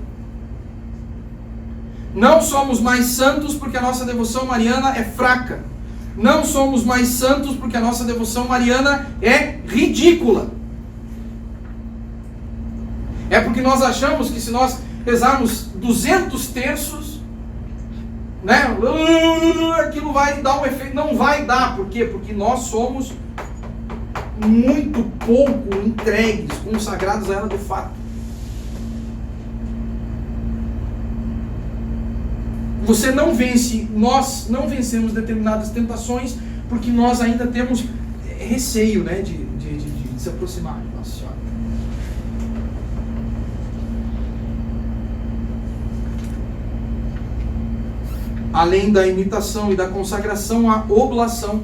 Não somos mais santos porque a nossa devoção mariana é fraca. Não somos mais santos porque a nossa devoção mariana é ridícula. É porque nós achamos que se nós rezarmos 200 terços, né, aquilo vai dar um efeito. Não vai dar. Por quê? Porque nós somos muito pouco entregues, consagrados a ela de fato. Você não vence, nós não vencemos determinadas tentações porque nós ainda temos receio, né, de se aproximar de Nossa Senhora. Além da imitação e da consagração, a oblação,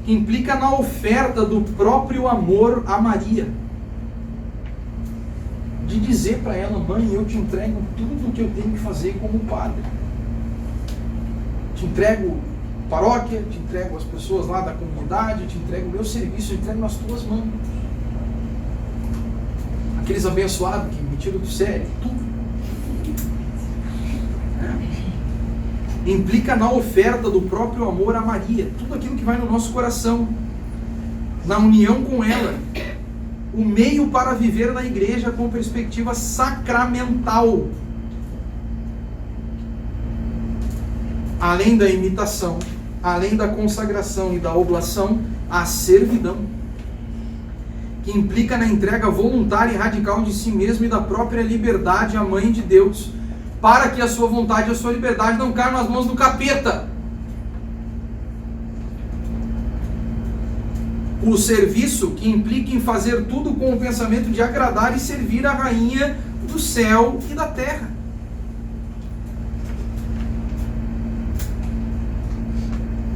que implica na oferta do próprio amor a Maria. De dizer para ela: mãe, eu te entrego tudo o que eu tenho que fazer como padre. Te entrego paróquia, te entrego as pessoas lá da comunidade, te entrego o meu serviço, te entrego nas tuas mãos. Aqueles abençoados que me tiram do sério, tudo. Implica na oferta do próprio amor a Maria, tudo aquilo que vai no nosso coração, na união com ela, o meio para viver na igreja com perspectiva sacramental. Além da imitação, além da consagração e da oblação, a servidão, que implica na entrega voluntária e radical de si mesmo e da própria liberdade à Mãe de Deus, para que a sua vontade e a sua liberdade não caiam nas mãos do capeta. O serviço, que implica em fazer tudo com o pensamento de agradar e servir a rainha do céu e da terra.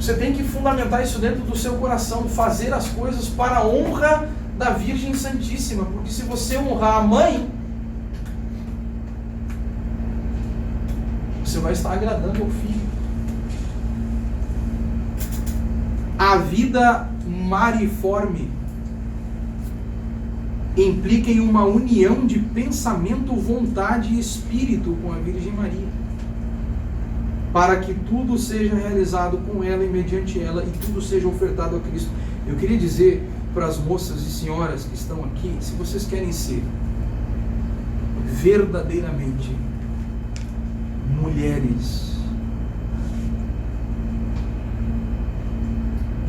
Você tem que fundamentar isso dentro do seu coração, fazer as coisas para a honra da Virgem Santíssima, porque se você honrar a mãe, você vai estar agradando ao Filho. A vida mariforme implica em uma união de pensamento, vontade e espírito com a Virgem Maria, para que tudo seja realizado com ela e mediante ela, e tudo seja ofertado a Cristo. Eu queria dizer para as moças e senhoras que estão aqui, se vocês querem ser verdadeiramente mulheres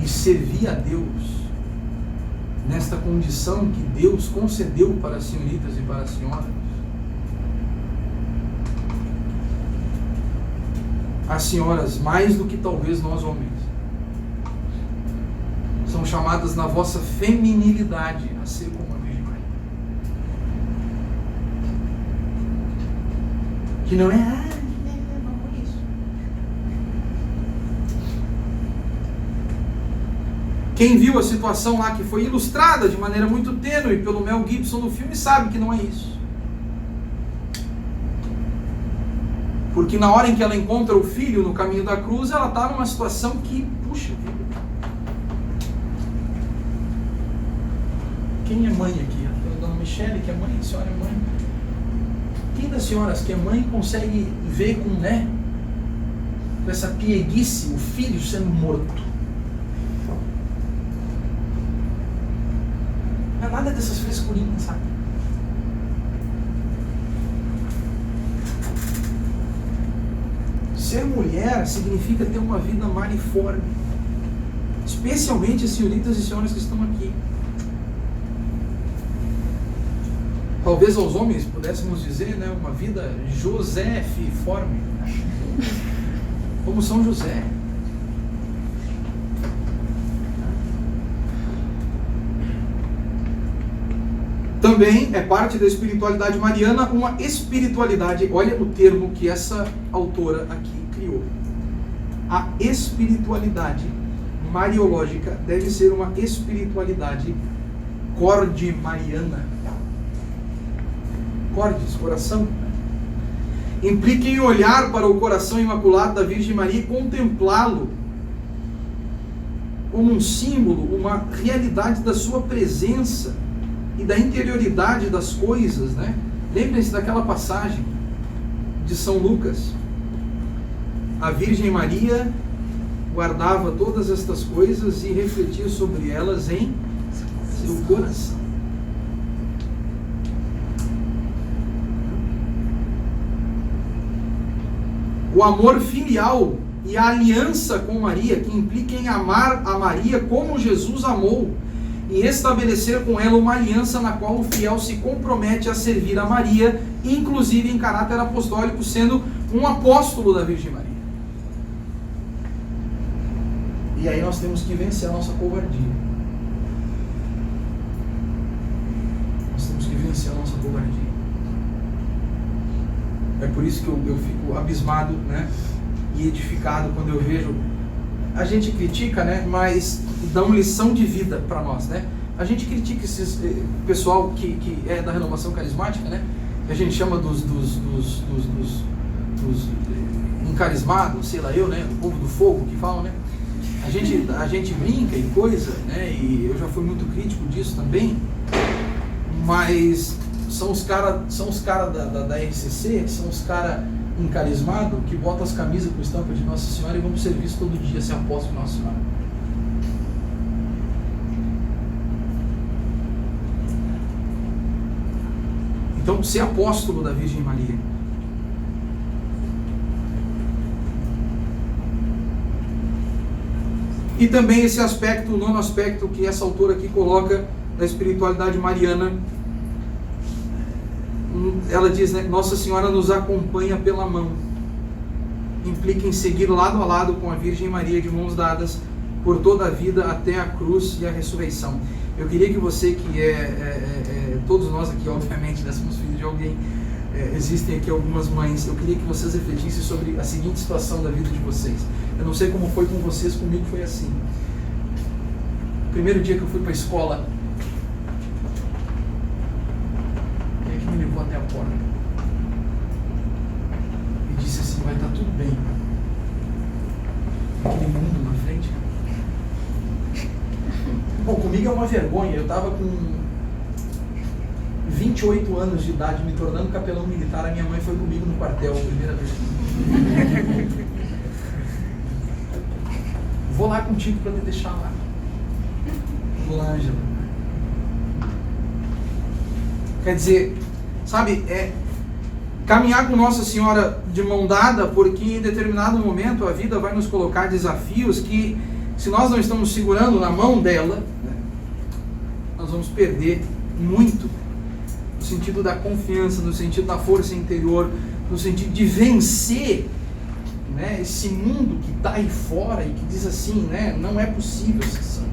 e servir a Deus nesta condição que Deus concedeu para as senhoritas e para as senhoras, as senhoras, mais do que talvez nós homens, são chamadas na vossa feminilidade a ser como a Virgem Maria. Que não é isso. Quem viu a situação lá que foi ilustrada de maneira muito tênue pelo Mel Gibson no filme sabe que não é isso. Porque na hora em que ela encontra o filho no caminho da cruz, ela está numa situação que, puxa vida. Quem é mãe aqui? A dona Michele, que é mãe, a senhora é mãe. Quem das senhoras que é mãe consegue ver com essa pieguice o filho sendo morto? Não é nada dessas frescurinhas, sabe? Ser mulher significa ter uma vida mariforme, especialmente as senhoritas e senhoras que estão aqui. Talvez aos homens pudéssemos dizer, né, uma vida josefiforme, como São José. Também é parte da espiritualidade mariana uma espiritualidade, olha o termo que essa autora aqui criou. A espiritualidade mariológica deve ser uma espiritualidade corde mariana. Cordes, coração. Implica em olhar para o coração imaculado da Virgem Maria e contemplá-lo como um símbolo, uma realidade da sua presença e da interioridade das coisas, né? Lembrem-se daquela passagem de São Lucas. A Virgem Maria guardava todas estas coisas e refletia sobre elas em seu coração. O amor filial e a aliança com Maria, que implica em amar a Maria como Jesus amou, e estabelecer com ela uma aliança na qual o fiel se compromete a servir a Maria, inclusive em caráter apostólico, sendo um apóstolo da Virgem Maria. E aí nós temos que vencer a nossa covardia. Nós temos que vencer a nossa covardia. É por isso que eu fico abismado, né, e edificado quando eu vejo. A gente critica, né, mas dão lição de vida para nós, né? A gente critica esse pessoal que é da renovação carismática, né? Que a gente chama dos encarismados, sei lá eu, né? O povo do fogo que falam, né? A gente brinca e coisa, né? E eu já fui muito crítico disso também, mas são os cara da RCC, são os caras encarismados que botam as camisas com estampa de Nossa Senhora e vão para o serviço todo dia, ser apóstolo de Nossa Senhora. Então, ser apóstolo da Virgem Maria. E também esse aspecto, o nono aspecto que essa autora aqui coloca da espiritualidade mariana. Ela diz, né, Nossa Senhora nos acompanha pela mão. Implica em seguir lado a lado com a Virgem Maria, de mãos dadas, por toda a vida até a cruz e a ressurreição. Eu queria que você, que todos nós aqui, obviamente, né, somos filhos de alguém, existem aqui algumas mães, eu queria que vocês refletissem sobre a seguinte situação da vida de vocês. Eu não sei como foi com vocês, comigo foi assim. Primeiro dia que eu fui para a escola, quem é que me levou até a porta? E disse assim, vai estar tudo bem. Aquele mundo na frente. Bom, comigo é uma vergonha, eu estava com 28 anos de idade, me tornando capelão militar, a minha mãe foi comigo no quartel, a primeira vez. Vou lá contigo para te deixar lá. Vou lá, Ângela. Quer dizer, sabe, caminhar com Nossa Senhora de mão dada, porque em determinado momento a vida vai nos colocar desafios que, se nós não estamos segurando na mão dela, né, nós vamos perder muito, no sentido da confiança, no sentido da força interior, no sentido de vencer, né, esse mundo que está aí fora e que diz assim, né, não é possível ser santo.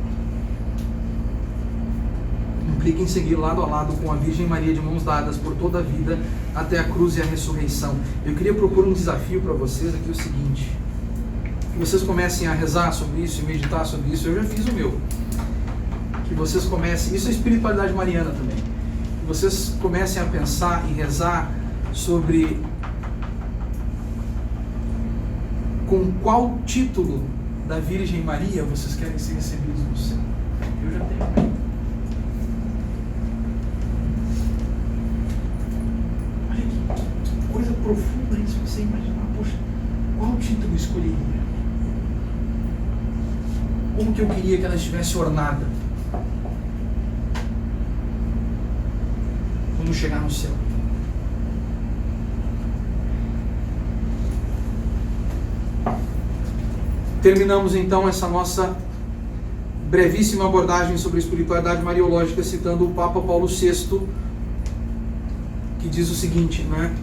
Implica em seguir lado a lado com a Virgem Maria de mãos dadas por toda a vida até a cruz e a ressurreição. Eu queria propor um desafio para vocês aqui, o seguinte: que vocês comecem a rezar sobre isso e meditar sobre isso. Eu já fiz o meu. Que vocês comecem, isso é espiritualidade mariana também, que vocês comecem a pensar e rezar sobre com qual título da Virgem Maria vocês querem ser recebidos no céu. Eu já tenho. Olha que coisa profunda isso, você imaginar, poxa, qual título eu escolheria? Como que eu queria que ela estivesse ornada quando chegar no céu? Terminamos então essa nossa brevíssima abordagem sobre a espiritualidade mariológica citando o Papa Paulo VI, que diz o seguinte, né?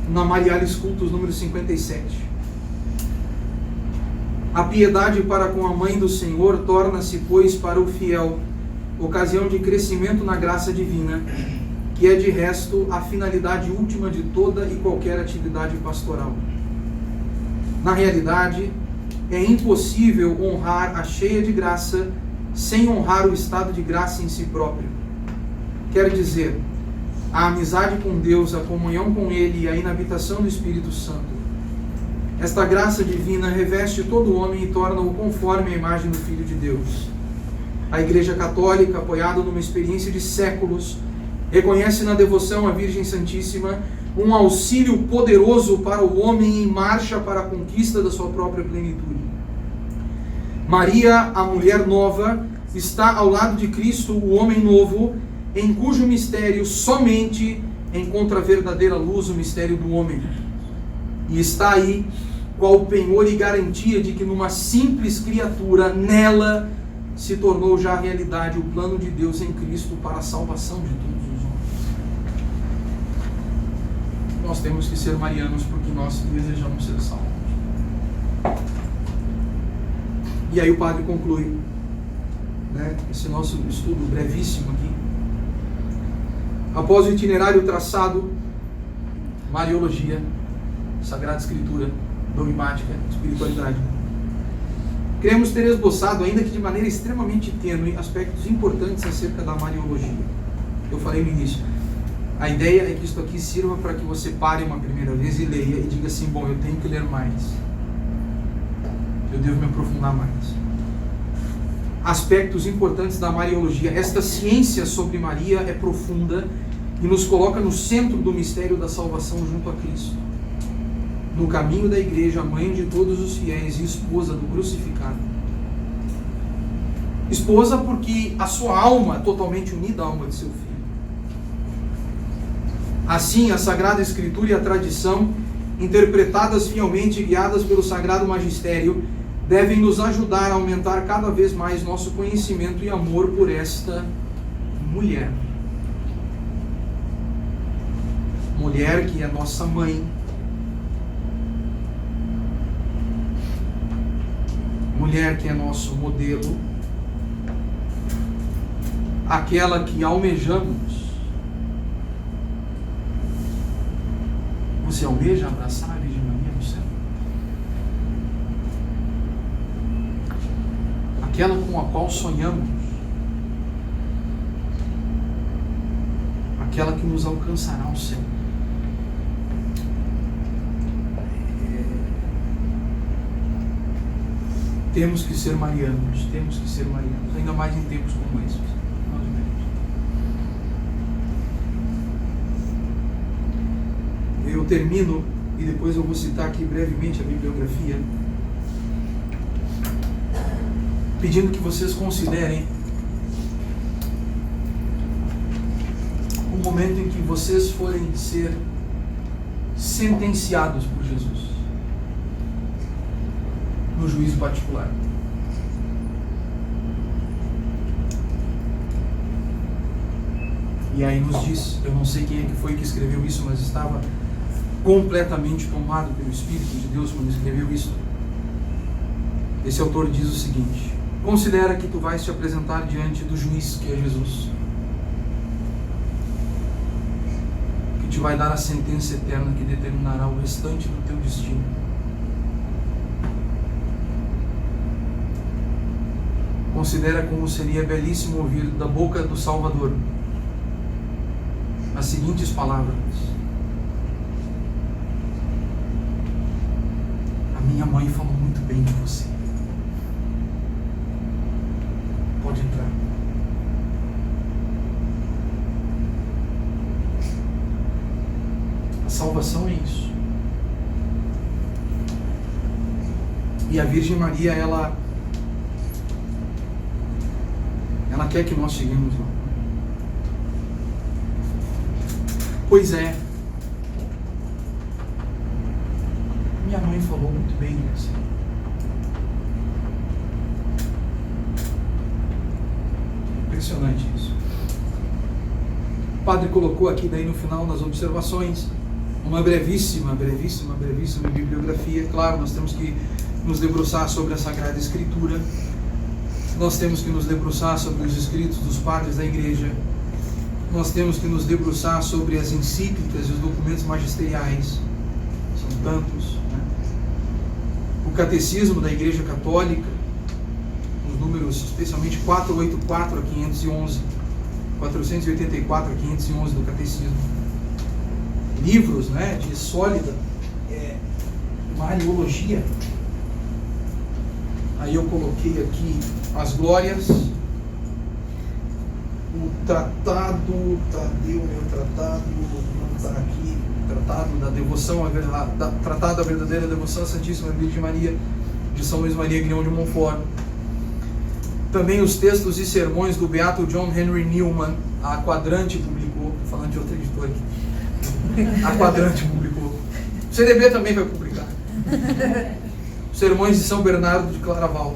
Na Marialis Cultus número 57: a piedade para com a Mãe do Senhor torna-se, pois, para o fiel ocasião de crescimento na graça divina, que é de resto a finalidade última de toda e qualquer atividade pastoral. Na realidade, é impossível honrar a cheia de graça sem honrar o estado de graça em si próprio. Quer dizer, a amizade com Deus, a comunhão com Ele e a inabitação do Espírito Santo. Esta graça divina reveste todo homem e torna-o conforme a imagem do Filho de Deus. A Igreja Católica, apoiada numa experiência de séculos, reconhece na devoção à Virgem Santíssima um auxílio poderoso para o homem em marcha para a conquista da sua própria plenitude. Maria, a mulher nova, está ao lado de Cristo, o homem novo, em cujo mistério somente encontra a verdadeira luz, o mistério do homem. E está aí qual penhor e garantia de que numa simples criatura, nela se tornou já realidade o plano de Deus em Cristo para a salvação de todos os homens. Nós temos que ser marianos porque nós desejamos ser salvos. E aí o padre conclui, né, esse nosso estudo brevíssimo aqui. Após o itinerário traçado, Mariologia, Sagrada Escritura, dogmática, espiritualidade, queremos ter esboçado, ainda que de maneira extremamente tênue, aspectos importantes acerca da Mariologia. Eu falei no início, a ideia é que isso aqui sirva para que você pare uma primeira vez e leia e diga assim, bom, eu tenho que ler mais, eu devo me aprofundar mais. Aspectos importantes da Mariologia. Esta ciência sobre Maria é profunda e nos coloca no centro do mistério da salvação junto a Cristo, no caminho da Igreja, mãe de todos os fiéis e esposa do crucificado. Esposa porque a sua alma é totalmente unida à alma de seu filho. Assim, a Sagrada Escritura e a tradição, interpretadas fielmente e guiadas pelo Sagrado Magistério, devem nos ajudar a aumentar cada vez mais nosso conhecimento e amor por esta mulher. Mulher que é nossa mãe. Mulher que é nosso modelo. Aquela que almejamos. Você almeja abraçar a Virgem Maria no céu? Aquela com a qual sonhamos, aquela que nos alcançará ao céu. Temos que ser marianos, ainda mais em tempos como esses. Eu termino e depois eu vou citar aqui brevemente a bibliografia, pedindo que vocês considerem o momento em que vocês forem ser sentenciados por Jesus no juízo particular. E aí nos diz, eu não sei quem é que foi que escreveu isso, mas estava completamente tomado pelo Espírito de Deus quando escreveu isso. Esse autor diz o seguinte: considera que tu vais te apresentar diante do juiz, que é Jesus, que te vai dar a sentença eterna que determinará o restante do teu destino. Considera como seria belíssimo ouvir da boca do Salvador as seguintes palavras: a minha mãe falou muito bem de você. Pode entrar. A salvação é isso. E a Virgem Maria, ela quer que nós cheguemos lá. Pois é, minha mãe falou muito bem de você. Impressionante isso. O padre colocou aqui daí no final, nas observações, uma brevíssima bibliografia. Claro, nós temos que nos debruçar sobre a Sagrada Escritura, nós temos que nos debruçar sobre os escritos dos padres da Igreja, nós temos que nos debruçar sobre as encíclicas e os documentos magisteriais, são tantos, né? O Catecismo da Igreja Católica, os números especialmente 484 a 511, 484 a 511 do Catecismo, livros, né, de sólida Mariologia. Aí eu coloquei aqui as glórias, o tratado, Tadeu, meu tratado, não está aqui, tratado da devoção, tratado da verdadeira devoção à Santíssima Virgem Maria, de São Luís Maria Grignion de Montfort. Também os textos e sermões do beato John Henry Newman, a Quadrante publicou, estou falando de outro editor aqui, a Quadrante publicou, o CDB também vai publicar. Sermões de São Bernardo de Claraval.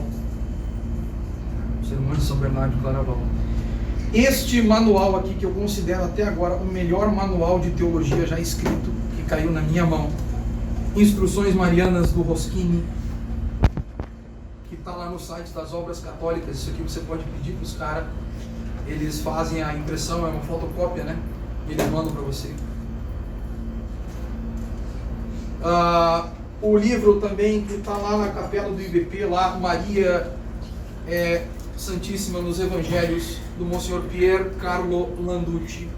Sermões de São Bernardo de Claraval. Este manual aqui, que eu considero até agora o melhor manual de teologia já escrito, que caiu na minha mão. Instruções Marianas do Roschini, que está lá no site das Obras Católicas. Isso aqui você pode pedir para os caras. Eles fazem a impressão, é uma fotocópia, né? E eles mandam para você. O livro também que está lá na capela do IBP, lá, Maria Santíssima nos Evangelhos, do Monsenhor Pier Carlo Landucci.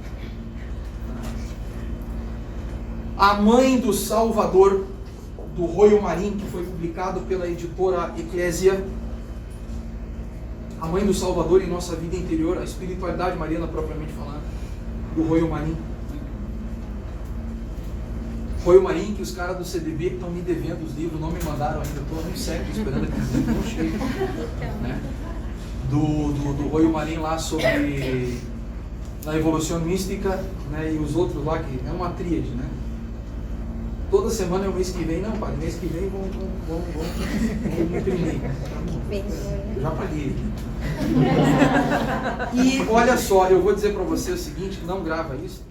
A Mãe do Salvador, do Royo Marim, que foi publicado pela editora Eclésia. A Mãe do Salvador em Nossa Vida Interior, a Espiritualidade Mariana propriamente falando, do Royo Marim. Royo Marim, que os caras do CDB estão me devendo os livros, não me mandaram ainda, estou há um século esperando que eles não cheguem. Né? Do Royo Marim lá sobre a evolução mística, né? E os outros lá, que é uma tríade, né? Toda semana é o mês que vem, não, padre, mês que vem vamos imprimir. Eu já paguei. E olha só, eu vou dizer para você o seguinte, não grava isso.